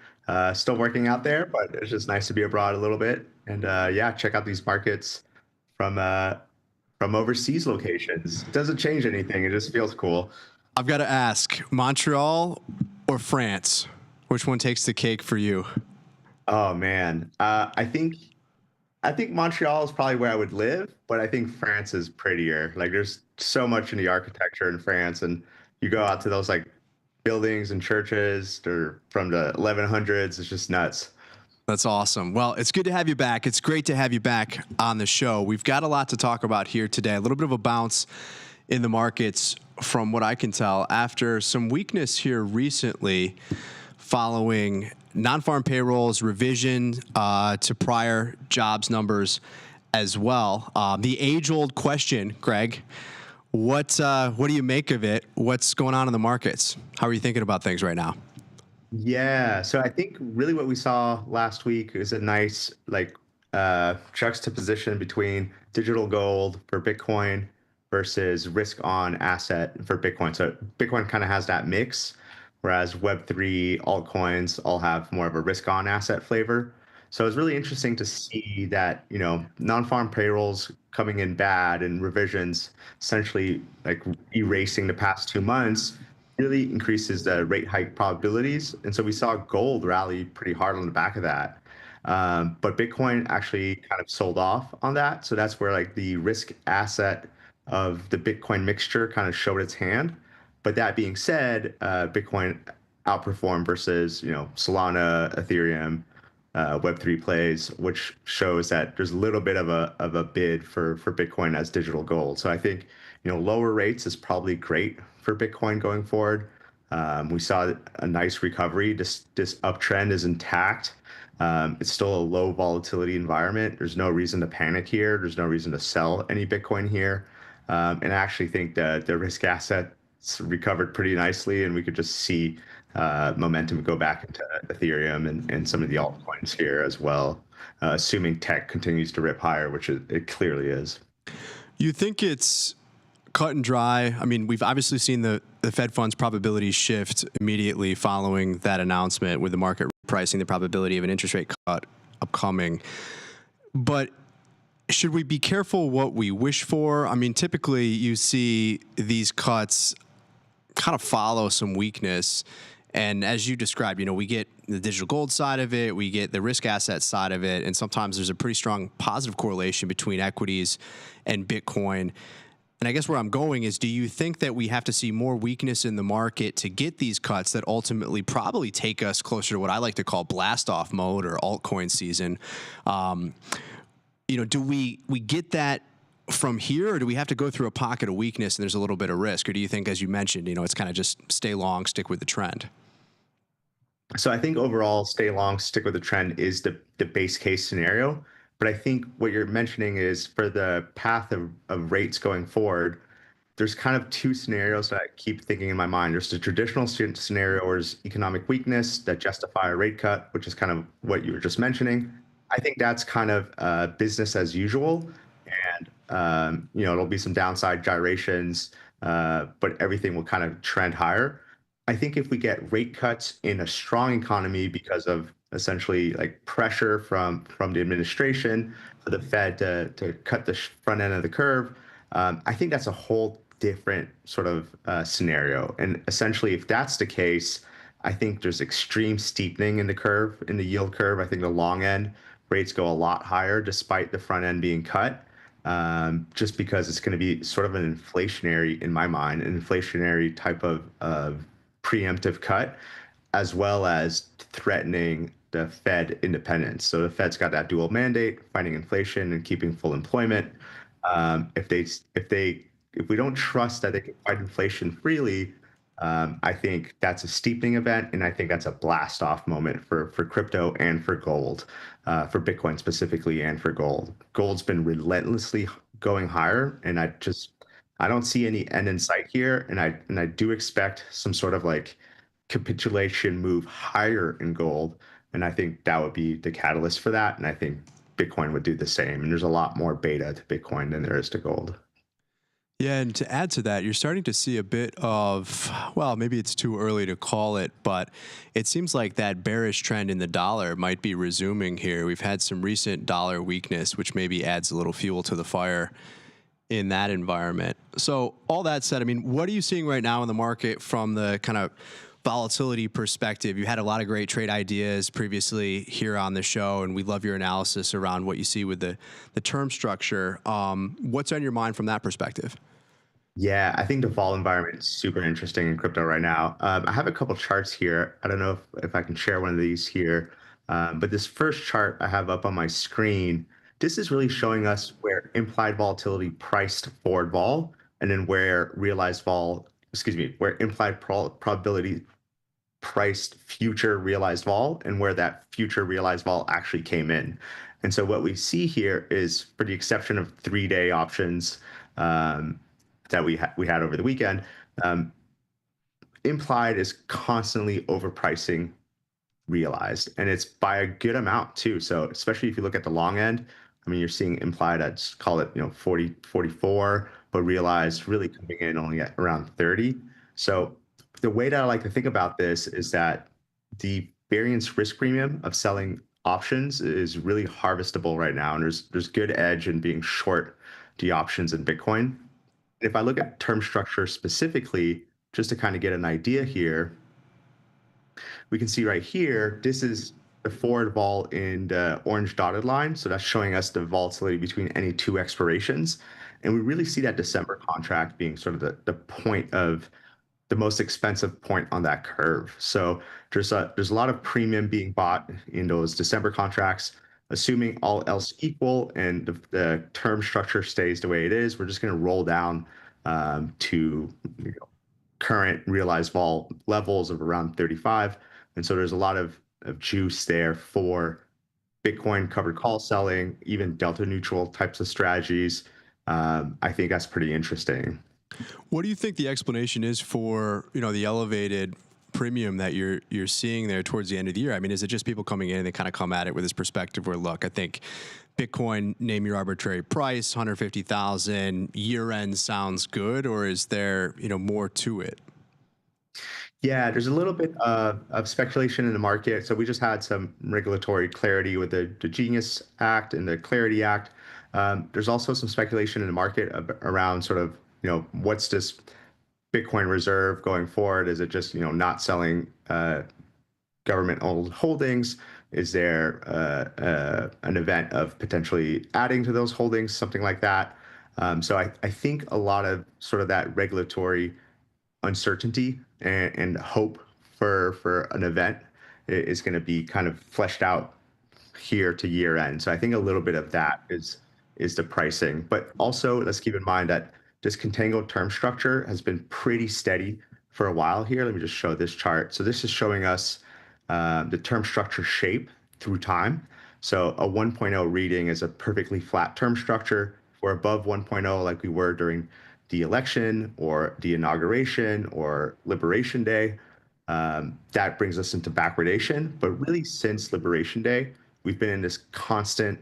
Still working out there, but it's just nice to be abroad a little bit. And yeah, check out these markets from overseas locations. It doesn't change anything. It just feels cool. I've got to ask, Montreal or France? Which one takes the cake for you? Oh man, I think Montreal is probably where I would live, but I think France is prettier. Like there's so much in the architecture in France, and you go out to those like buildings and churches or from the 1100s. It's just nuts. That's awesome. Well, it's good to have you back. It's great to have you back on the show. We've got a lot to talk about here today. A little bit of a bounce in the markets from what I can tell after some weakness here recently following non-farm payrolls, revision to prior jobs numbers as well. The age-old question, Greg, what do you make of it? What's going on in the markets? How are you thinking about things right now? Yeah, so I think really what we saw last week is a nice juxtaposition between digital gold for Bitcoin versus risk on asset for Bitcoin. So Bitcoin kind of has that mix, whereas Web3 altcoins all have more of a risk on asset flavor. So it's really interesting to see that, non-farm payrolls coming in bad and revisions essentially like erasing the past 2 months really increases the rate hike probabilities. And so we saw gold rally pretty hard on the back of that. But Bitcoin actually kind of sold off on that. So that's where like the risk asset of the Bitcoin mixture kind of showed its hand. But that being said, Bitcoin outperformed versus, Solana, Ethereum, Web3 plays, which shows that there's a little bit of a bid for Bitcoin as digital gold. So I think, lower rates is probably great for Bitcoin going forward. We saw a nice recovery. This uptrend is intact. It's still a low volatility environment. There's no reason to panic here. There's no reason to sell any Bitcoin here. And I actually think that the risk assets recovered pretty nicely, and we could just see momentum go back into Ethereum and some of the altcoins here as well, assuming tech continues to rip higher, which it clearly is. You think it's cut and dry? I mean, we've obviously seen the Fed funds probability shift immediately following that announcement with the market pricing the probability of an interest rate cut upcoming. But should we be careful what we wish for? I mean, typically you see these cuts kind of follow some weakness. And as you described, we get the digital gold side of it, we get the risk asset side of it, and sometimes there's a pretty strong positive correlation between equities and Bitcoin. And I guess where I'm going is, do you think that we have to see more weakness in the market to get these cuts that ultimately probably take us closer to what I like to call blast-off mode or altcoin season? Do we get that from here, or do we have to go through a pocket of weakness and there's a little bit of risk? Or do you think, as you mentioned, it's kind of just stay long, stick with the trend? So I think overall, stay long, stick with the trend is the base case scenario. But I think what you're mentioning is for the path of rates going forward, there's kind of two scenarios that I keep thinking in my mind. There's the traditional scenario where there's economic weakness that justify a rate cut, which is kind of what you were just mentioning. I think that's kind of business as usual. And, there'll be some downside gyrations, but everything will kind of trend higher. I think if we get rate cuts in a strong economy because of essentially like pressure from the administration for the Fed to cut the front end of the curve, I think that's a whole different sort of scenario. And essentially, if that's the case, I think there's extreme steepening in the curve, in the yield curve. I think the long end rates go a lot higher despite the front end being cut, just because it's going to be sort of an inflationary, in my mind, an inflationary type of preemptive cut, as well as threatening the Fed independence. So the Fed's got that dual mandate, fighting inflation and keeping full employment. If we don't trust that they can fight inflation freely, I think that's a steepening event, and I think that's a blast-off moment for crypto and for gold, for Bitcoin specifically, and for gold. Gold's been relentlessly going higher, and I don't see any end in sight here, and I do expect some sort of like capitulation move higher in gold, and I think that would be the catalyst for that, and I think Bitcoin would do the same. And there's a lot more beta to Bitcoin than there is to gold. Yeah, and to add to that, you're starting to see a bit of, well, maybe it's too early to call it, but it seems like that bearish trend in the dollar might be resuming here. We've had some recent dollar weakness, which maybe adds a little fuel to the fire in that environment. So all that said, I mean, what are you seeing right now in the market from the kind of volatility perspective? You had a lot of great trade ideas previously here on the show, and we love your analysis around what you see with the term structure. What's on your mind from that perspective? Yeah, I think the vol environment is super interesting in crypto right now. I have a couple charts here. I don't know if I can share one of these here, but this first chart I have up on my screen, this is really showing us where implied volatility priced forward vol, and then where where implied probability priced future realized vol, and where that future realized vol actually came in. And so what we see here is, for the exception of 3-day options that we had over the weekend, implied is constantly overpricing realized, and it's by a good amount too. So especially if you look at the long end, I mean, you're seeing implied at, just call it 40, 44, but realized really coming in only at around 30. So the way that I like to think about this is that the variance risk premium of selling options is really harvestable right now, and there's good edge in being short the options in Bitcoin. If I look at term structure specifically, just to kind of get an idea here, we can see right here, this is the forward vol in the orange dotted line. So that's showing us the volatility between any two expirations. And we really see that December contract being sort of the point of the most expensive point on that curve. So there's a lot of premium being bought in those December contracts. Assuming all else equal and the term structure stays the way it is, we're just going to roll down to current realized vol levels of around 35. And so there's a lot of juice there for Bitcoin covered call selling, even delta neutral types of strategies. I think that's pretty interesting. What do you think the explanation is for, the elevated premium that you're seeing there towards the end of the year? I mean, is it just people coming in and they kind of come at it with this perspective where, look, I think Bitcoin, name your arbitrary price, 150,000 year end sounds good, or is there, more to it? Yeah, there's a little bit of speculation in the market. So we just had some regulatory clarity with the Genius Act and the Clarity Act. There's also some speculation in the market around sort of, what's this Bitcoin reserve going forward? Is it just, not selling government-owned holdings? Is there an event of potentially adding to those holdings, something like that? So I think a lot of sort of that regulatory uncertainty and hope for an event is going to be kind of fleshed out here to year end. So I think a little bit of that is the pricing. But also, let's keep in mind that this contango term structure has been pretty steady for a while here. Let me just show this chart. So this is showing us the term structure shape through time. So a 1.0 reading is a perfectly flat term structure. We're above 1.0 like we were during the election or the inauguration or Liberation Day. That brings us into backwardation. But really, since Liberation Day, we've been in this constant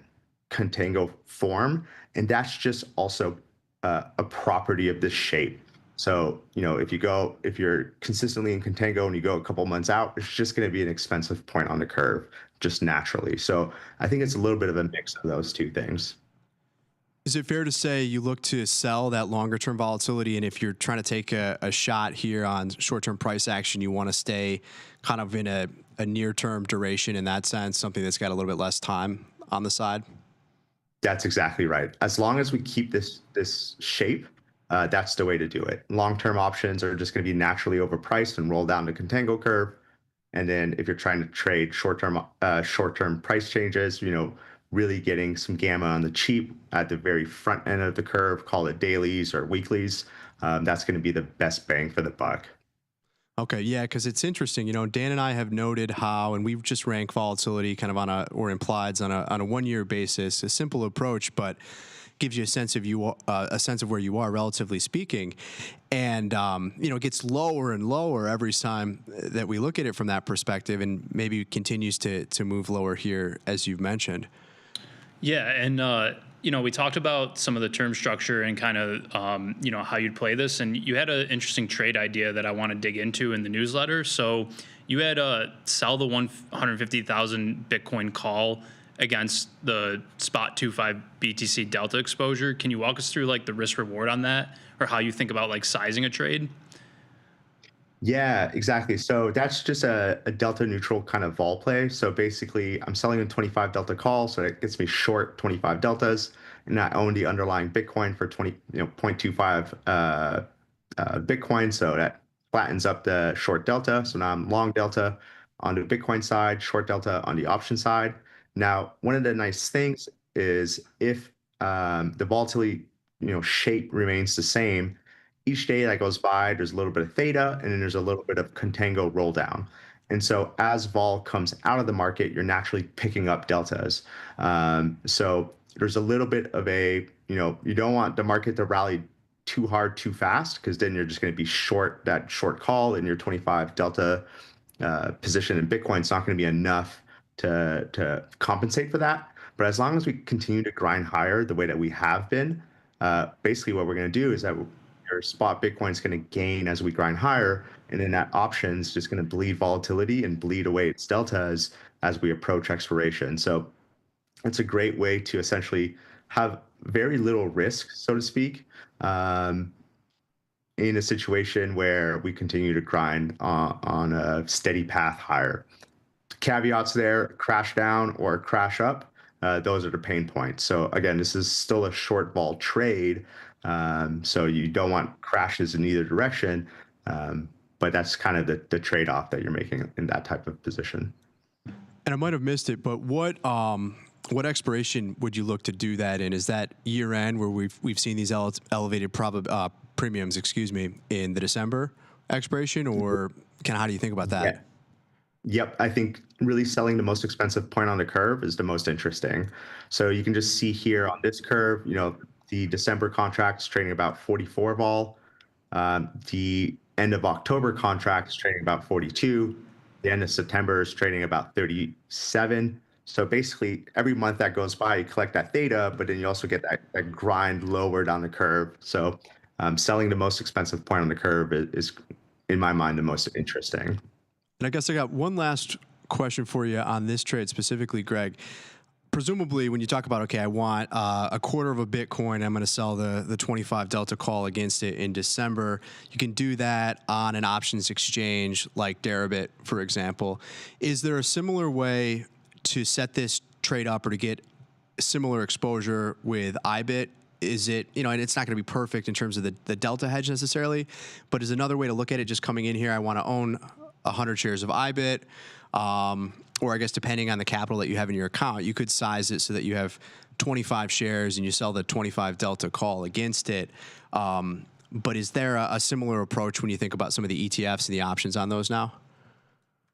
contango form, and that's just also a property of this shape. So, if you're consistently in contango and you go a couple months out, it's just going to be an expensive point on the curve, just naturally. So I think it's a little bit of a mix of those two things. Is it fair to say you look to sell that longer term volatility, and if you're trying to take a shot here on short term price action, you want to stay kind of in a near term duration in that sense, something that's got a little bit less time on the side? That's exactly right. As long as we keep this shape, that's the way to do it. Long-term options are just going to be naturally overpriced and roll down the contango curve. And then if you're trying to trade short-term price changes, really getting some gamma on the cheap at the very front end of the curve, call it dailies or weeklies, that's going to be the best bang for the buck. Okay, yeah, because it's interesting. Dan and I have noted how, and we've just ranked volatility kind of or implieds on a 1 year basis, a simple approach, but gives you a sense of where you are, relatively speaking, and it gets lower and lower every time that we look at it from that perspective, and maybe continues to move lower here, as you've mentioned. Yeah, and we talked about some of the term structure and kind of how you'd play this, and you had an interesting trade idea that I want to dig into in the newsletter. So you had sell the 150,000 Bitcoin call against the spot 2.5 BTC delta exposure. Can you walk us through like the risk reward on that, or how you think about like sizing a trade? Yeah, exactly. So that's just a delta neutral kind of vol play. So basically, I'm selling a 25 delta call, so it gets me short 25 deltas, and I own the underlying Bitcoin for 0.25 Bitcoin. So that flattens up the short delta. So now I'm long delta on the Bitcoin side, short delta on the option side. Now, one of the nice things is if the volatility, shape remains the same, each day that goes by, there's a little bit of theta, and then there's a little bit of contango roll down. And so as vol comes out of the market, you're naturally picking up deltas. So there's a little bit of you don't want the market to rally too hard, too fast, because then you're just going to be short that short call in your 25 delta position in Bitcoin. It's not going to be enough to compensate for that. But as long as we continue to grind higher the way that we have been, basically what we're going to do is that your spot Bitcoin is going to gain as we grind higher, and then that option is just going to bleed volatility and bleed away its deltas as we approach expiration. So it's a great way to essentially have very little risk, so to speak, in a situation where we continue to grind on a steady path higher. Caveats there: crash down or crash up. Those are the pain points. So again, this is still a short vol trade. So you don't want crashes in either direction, but that's kind of the trade-off that you're making in that type of position. And I might have missed it, but what expiration would you look to do that in? Is that year end where we've seen these elevated premiums, in the December expiration, or how do you think about that? Yeah. Yep, I think really selling the most expensive point on the curve is the most interesting. So you can just see here on this curve, the December contract is trading about 44 vol. The end of October contract is trading about 42. The end of September is trading about 37. So basically, every month that goes by, you collect that theta, but then you also get that grind lower down the curve. So selling the most expensive point on the curve is, in my mind, the most interesting. And I guess I got one last question for you on this trade specifically, Greg. Presumably, when you talk about, okay, I want a quarter of a Bitcoin, I'm going to sell the 25 delta call against it in December. You can do that on an options exchange like Deribit, for example. Is there a similar way to set this trade up or to get similar exposure with IBIT? Is it, and it's not going to be perfect in terms of the delta hedge necessarily, but is another way to look at it just coming in here, I want to own 100 shares of IBIT, or I guess depending on the capital that you have in your account, you could size it so that you have 25 shares and you sell the 25 delta call against it. But is there a similar approach when you think about some of the ETFs and the options on those now?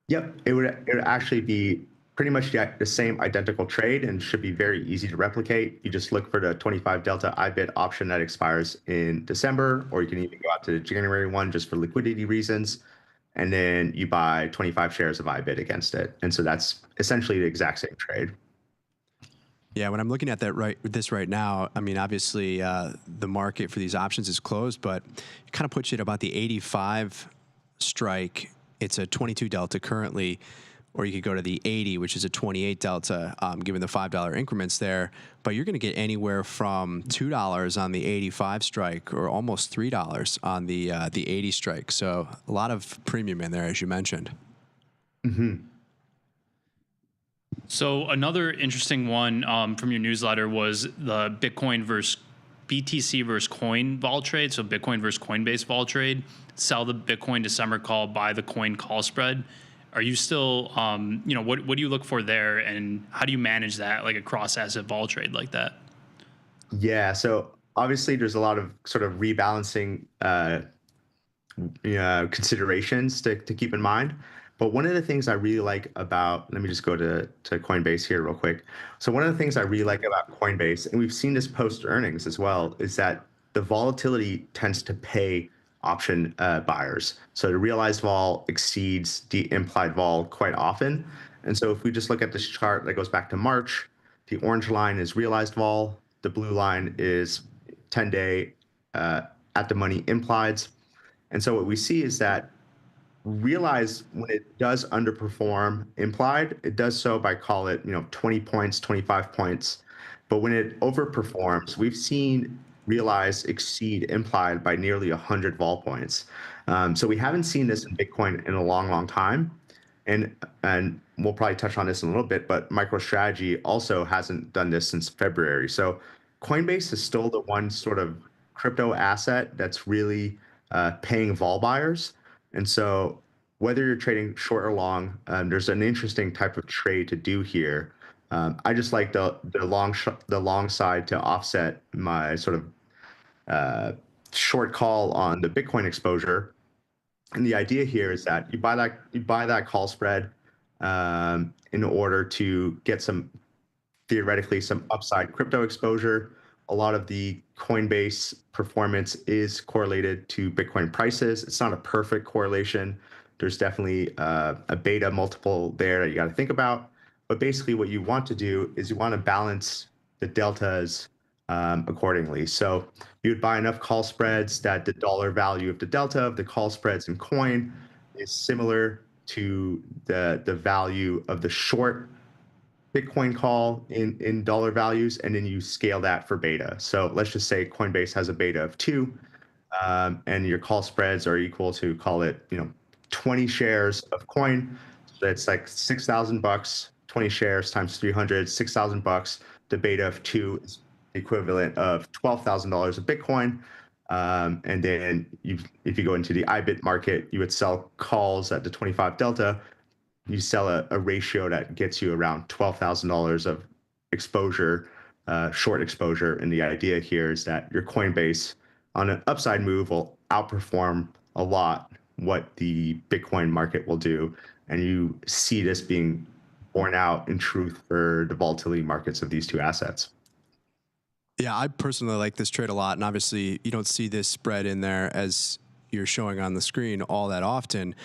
Yep, it would actually be pretty much the same identical trade and should be very easy to replicate. You just look for the 25 delta IBIT option that expires in December, or you can even go out to the January one just for liquidity reasons. And then you buy 25 shares of IBIT against it. And so that's essentially the exact same trade. Yeah, when I'm looking at this right now, I mean, obviously the market for these options is closed, but it kind of puts you at about the 85 strike. It's a 22 delta currently, or you could go to the 80, which is a 28 delta, given the $5 increments there. But you're going to get anywhere from $2 on the 85 strike, or almost $3 on the 80 strike. So a lot of premium in there, as you mentioned. Mm-hmm. So another interesting one from your newsletter was the Bitcoin versus BTC versus coin vol trade, so Bitcoin versus Coinbase vol trade, sell the Bitcoin December call, buy the coin call spread. Are you still, what do you look for there, and how do you manage that, like a cross-asset vol trade like that? Yeah, so obviously there's a lot of sort of rebalancing considerations to keep in mind. But one of the things I really like about, let me just go to Coinbase here real quick. So one of the things I really like about Coinbase, and we've seen this post earnings as well, is that the volatility tends to pay option buyers. So the realized vol exceeds the implied vol quite often. And so if we just look at this chart that goes back to March, the orange line is realized vol, the blue line is 10-day at the money implieds. And so what we see is that realize when it does underperform implied, it does so by, call it, 20 points, 25 points. But when it overperforms, we've seen realize exceed implied by nearly 100 vol points. So we haven't seen this in Bitcoin in a long, long time. And we'll probably touch on this in a little bit, but MicroStrategy also hasn't done this since February. So Coinbase is still the one sort of crypto asset that's really paying vol buyers. And so whether you're trading short or long, there's an interesting type of trade to do here. I just like the long side to offset my sort of short call on the Bitcoin exposure. And the idea here is that you buy that call spread in order to get theoretically some upside crypto exposure. A lot of the Coinbase performance is correlated to Bitcoin prices. It's not a perfect correlation. There's definitely a beta multiple there that you got to think about. But basically what you want to do is you want to balance the deltas accordingly. So you would buy enough call spreads that the dollar value of the delta of the call spreads in coin is similar to the value of the short Bitcoin call in dollar values, and then you scale that for beta. So let's just say Coinbase has a beta of 2, and your call spreads are equal to, call it, 20 shares of coin. So it's like $6,000, 20 shares times 300, $6,000. The beta of 2 is the equivalent of $12,000 of Bitcoin. And then if you go into the IBIT market, you would sell calls at the 25 delta. You sell a ratio that gets you around $12,000 of exposure, short exposure. And the idea here is that your Coinbase on an upside move will outperform a lot what the Bitcoin market will do. And you see this being borne out in truth for the volatility markets of these two assets. Yeah, I personally like this trade a lot. And obviously you don't see this spread in there as you're showing on the screen all that often.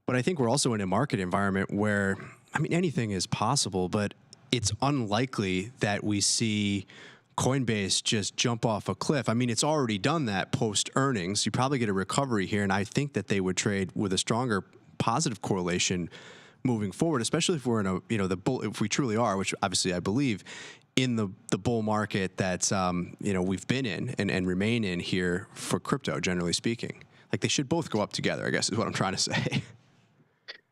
But I think we're also in a market environment where, I mean, anything is possible, but it's unlikely that we see Coinbase just jump off a cliff. I mean, it's already done that post earnings. You probably get a recovery here, and I think that they would trade with a stronger positive correlation moving forward, especially if we're in a, the bull, if we truly are, which obviously I believe, in the bull market that we've been in and remain in here for crypto, generally speaking. Like, they should both go up together, I guess is what I'm trying to say.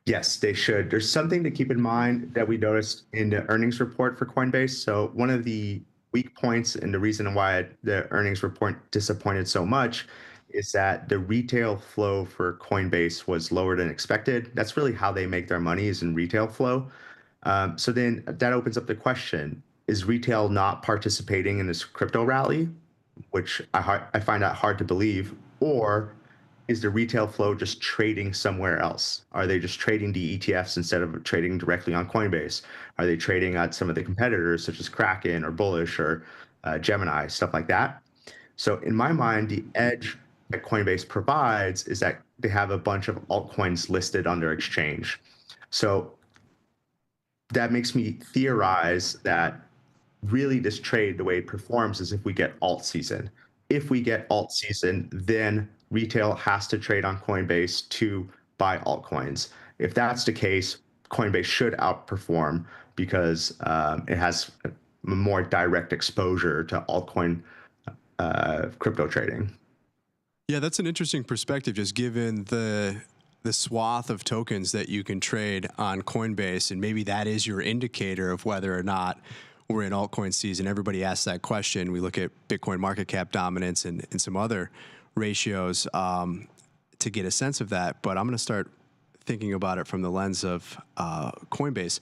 Yes, they should. There's something to keep in mind that we noticed in the earnings report for Coinbase. So one of the weak points and the reason why the earnings report disappointed so much is that the retail flow for Coinbase was lower than expected. That's really how they make their money, is in retail flow. So then that opens up the question, is retail not participating in this crypto rally, which I find that hard to believe, or is the retail flow just trading somewhere else? Are they just trading the ETFs instead of trading directly on Coinbase? Are they trading at some of the competitors such as Kraken or Bullish or Gemini, stuff like that? So in my mind, the edge that Coinbase provides is that they have a bunch of altcoins listed on their exchange. So that makes me theorize that really this trade, the way it performs, is if we get alt season. If we get alt season, then retail has to trade on Coinbase to buy altcoins. If that's the case, Coinbase should outperform because it has a more direct exposure to altcoin crypto trading. Yeah, that's an interesting perspective, just given the swath of tokens that you can trade on Coinbase, and maybe that is your indicator of whether or not we're in altcoin season. Everybody asks that question. We look at Bitcoin market cap dominance and some other ratios to get a sense of that. But I'm going to start thinking about it from the lens of Coinbase.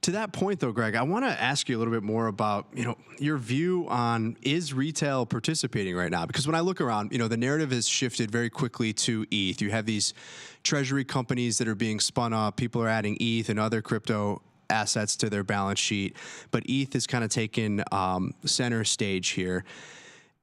To that point, though, Greg, I want to ask you a little bit more about, your view on, is retail participating right now? Because when I look around, the narrative has shifted very quickly to ETH. You have these treasury companies that are being spun up. People are adding ETH and other crypto assets to their balance sheet. But ETH is kind of taken center stage here.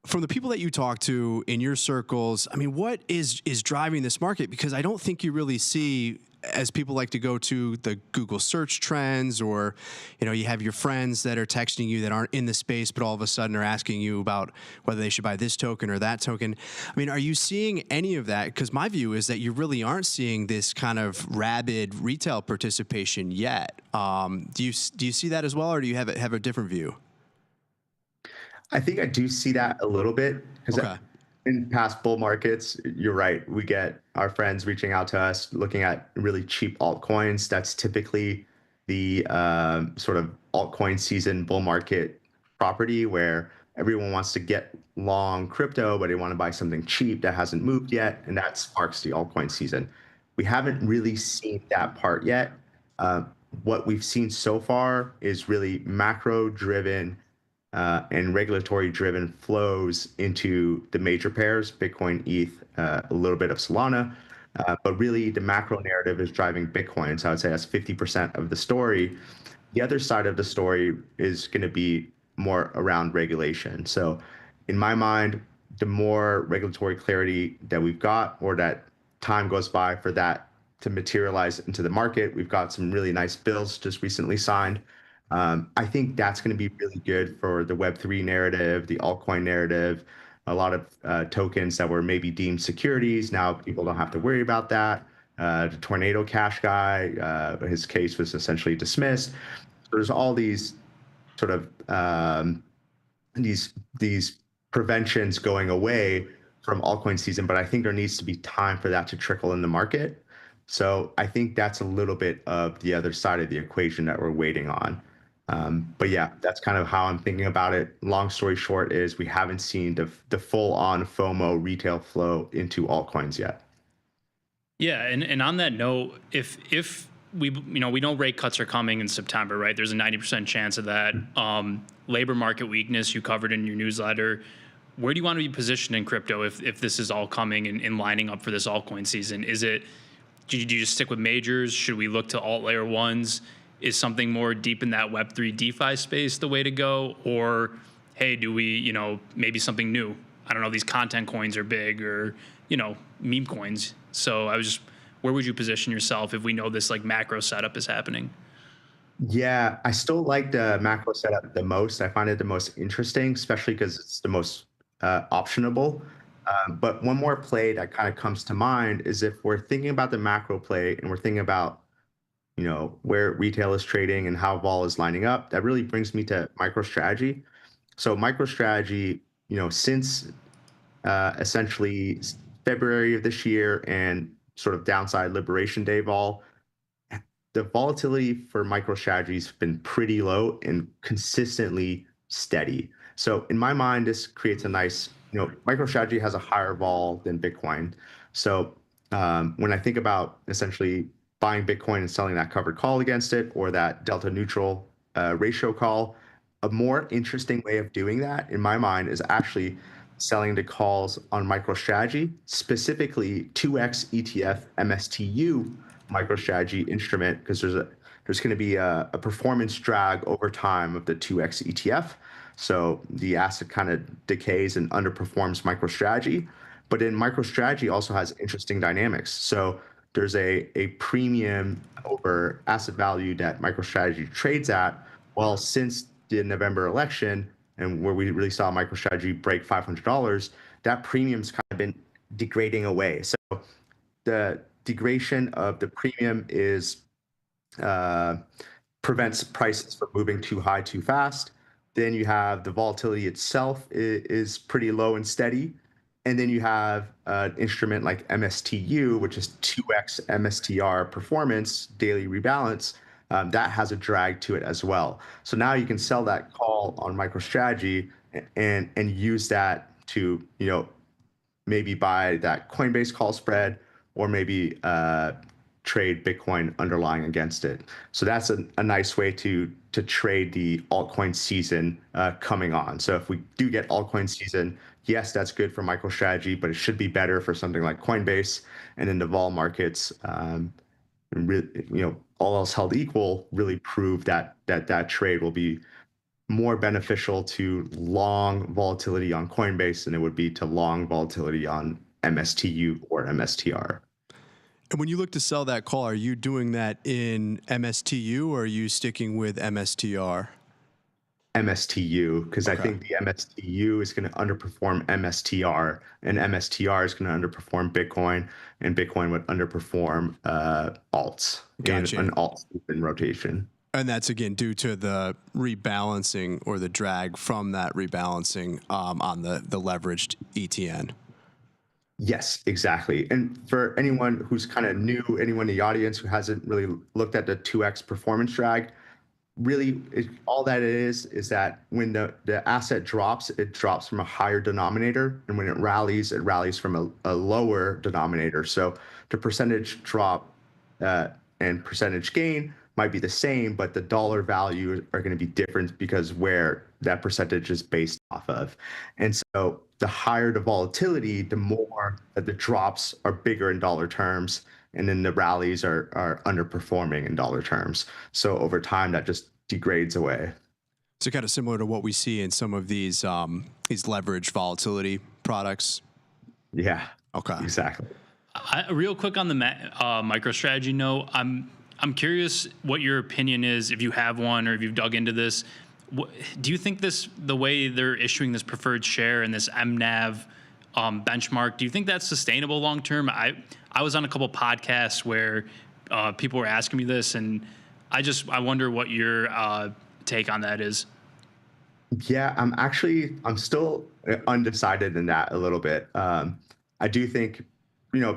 From the people that you talk to in your circles, what is driving this market? Because I don't think you really see, as people like to go to the Google search trends, or, you have your friends that are texting you that aren't in the space, but all of a sudden are asking you about whether they should buy this token or that token. Are you seeing any of that? Because my view is that you really aren't seeing this kind of rabid retail participation yet. Do you see that as well, or do you have a different view? I think I do see that a little bit, because in past bull markets, you're right, we get our friends reaching out to us looking at really cheap altcoins. That's typically the sort of altcoin season bull market property, where everyone wants to get long crypto, but they want to buy something cheap that hasn't moved yet, and that sparks the altcoin season. We haven't really seen that part yet. What we've seen so far is really macro-driven and regulatory-driven flows into the major pairs, Bitcoin, ETH, a little bit of Solana. But really, the macro narrative is driving Bitcoin. So I would say that's 50% of the story. The other side of the story is going to be more around regulation. So in my mind, the more regulatory clarity that we've got, or that time goes by for that to materialize into the market, we've got some really nice bills just recently signed. I think that's going to be really good for the Web3 narrative, the altcoin narrative. A lot of tokens that were maybe deemed securities, now people don't have to worry about that. The Tornado Cash guy, his case was essentially dismissed. So there's all these sort of these preventions going away from altcoin season, but I think there needs to be time for that to trickle in the market. So I think that's a little bit of the other side of the equation that we're waiting on. But yeah, that's kind of how I'm thinking about it. Long story short is we haven't seen the full-on FOMO retail flow into altcoins yet. Yeah, and on that note, if we know rate cuts are coming in September, right? There's a 90% chance of that. Labor market weakness you covered in your newsletter. Where do you want to be positioned in crypto if this is all coming and lining up for this altcoin season? Do you just stick with majors? Should we look to alt layer ones? Is something more deep in that Web3 DeFi space the way to go? Or, hey, do we, maybe something new? I don't know, these content coins are big, or, meme coins. So where would you position yourself if we know this like macro setup is happening? Yeah, I still like the macro setup the most. I find it the most interesting, especially because it's the most optionable. But one more play that kind of comes to mind is if we're thinking about the macro play and we're thinking about where retail is trading and how vol is lining up, that really brings me to MicroStrategy. So MicroStrategy, since essentially February of this year and sort of downside Liberation Day vol, the volatility for MicroStrategy has been pretty low and consistently steady. So in my mind, this creates a nice, MicroStrategy has a higher vol than Bitcoin. So when I think about essentially buying Bitcoin and selling that covered call against it, or that delta neutral ratio call, a more interesting way of doing that, in my mind, is actually selling the calls on MicroStrategy, specifically 2x ETF MSTU MicroStrategy instrument, because there's going to be a performance drag over time of the 2x ETF. So the asset kind of decays and underperforms MicroStrategy. But then MicroStrategy also has interesting dynamics. So there's a premium over asset value that MicroStrategy trades at. Well, since the November election, and where we really saw MicroStrategy break $500, that premium's kind of been degrading away. So the degradation of the premium prevents prices from moving too high too fast. Then you have the volatility itself is pretty low and steady. And then you have an instrument like MSTU, which is 2x MSTR performance, daily rebalance. that has a drag to it as well. So now you can sell that call on MicroStrategy and use that to, maybe buy that Coinbase call spread, or maybe trade Bitcoin underlying against it. So that's a nice way to trade the altcoin season coming on. So if we do get altcoin season, yes, that's good for MicroStrategy, but it should be better for something like Coinbase. And in the vol markets, all else held equal, really prove that trade will be more beneficial to long volatility on Coinbase than it would be to long volatility on MSTU or MSTR. And when you look to sell that call, are you doing that in MSTU or are you sticking with MSTR? MSTU, because I think the MSTU is going to underperform MSTR, and MSTR is going to underperform Bitcoin, and Bitcoin would underperform alts in an alt in rotation. And that's, again, due to the rebalancing or the drag from that rebalancing on the leveraged ETN. Yes, exactly. And for anyone who's kind of new, anyone in the audience who hasn't really looked at the 2x performance drag, really all that is that when the asset drops, it drops from a higher denominator. And when it rallies from a lower denominator. So the percentage drop and percentage gain might be the same, but the dollar value are going to be different because where that percentage is based off of. And so the higher the volatility, the more that the drops are bigger in dollar terms, and then the rallies are underperforming in dollar terms. So over time, that just degrades away. So kind of similar to what we see in some of these leveraged volatility products. Yeah. Okay. Exactly. Real quick on the MicroStrategy note, I'm curious what your opinion is, if you have one or if you've dug into this. Do you think the way they're issuing this preferred share and this MNAV benchmark, do you think that's sustainable long term? I was on a couple podcasts where people were asking me this, and I wonder what your take on that is. Yeah, I'm still undecided in that a little bit. I do think,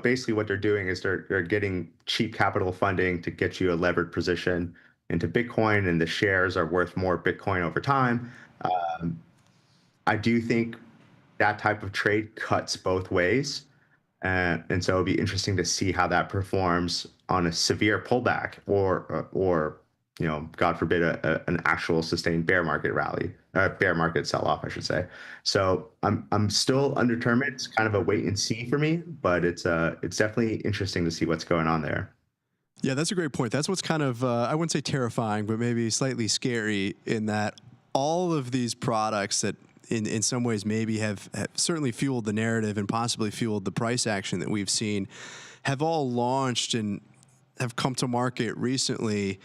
basically what they're doing is they're getting cheap capital funding to get you a levered position into Bitcoin, and the shares are worth more Bitcoin over time. I do think that type of trade cuts both ways. And so it'll be interesting to see how that performs on a severe pullback or God forbid, an actual sustained bear market rally, bear market sell-off, I should say. So I'm still undetermined. It's kind of a wait and see for me, but it's definitely interesting to see what's going on there. Yeah, that's a great point. That's what's kind of, I wouldn't say terrifying, but maybe slightly scary in that all of these products that in some ways maybe have certainly fueled the narrative and possibly fueled the price action that we've seen have all launched and have come to market recently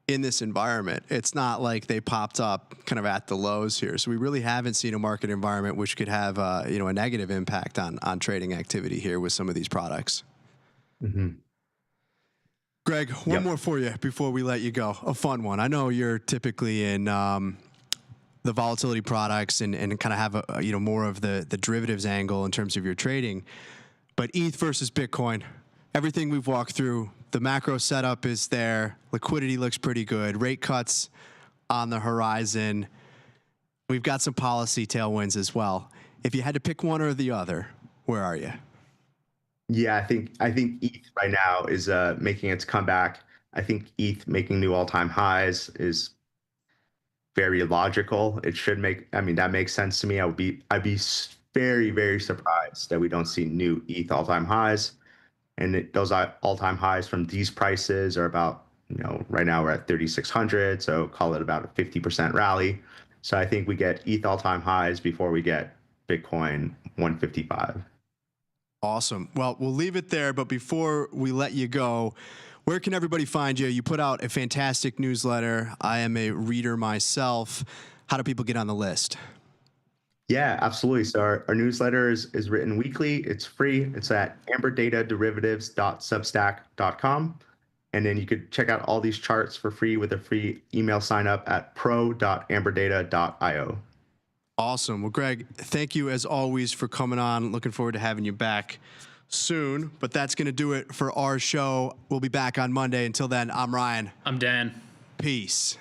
in this environment. It's not like they popped up kind of at the lows here. So we really haven't seen a market environment which could have a negative impact on trading activity here with some of these products. Mm-hmm. Greg, one more for you before we let you go. A fun one. I know you're typically in the volatility products and kind of have a more of the derivatives angle in terms of your trading. But ETH versus Bitcoin, everything we've walked through, the macro setup is there. Liquidity looks pretty good. Rate cuts on the horizon. We've got some policy tailwinds as well. If you had to pick one or the other, where are you? Yeah, I think ETH right now is making its comeback. I think ETH making new all-time highs is very logical. It should that makes sense to me. I'd be very, very surprised that we don't see new ETH all-time highs. And those all-time highs from these prices are about, right now we're at 3,600, so call it about a 50% rally. So I think we get ETH all-time highs before we get Bitcoin 155. Awesome. Well, we'll leave it there, but before we let you go, where can everybody find you? You put out a fantastic newsletter. I am a reader myself. How do people get on the list? Yeah, absolutely. So our newsletter is written weekly. It's free. It's at amberDataDerivatives.substack.com. And then you could check out all these charts for free with a free email sign up at pro.amberdata.io. Awesome. Well, Greg, thank you as always for coming on. Looking forward to having you back soon, but that's going to do it for our show. We'll be back on Monday. Until then, I'm Ryan. I'm Dan. Peace.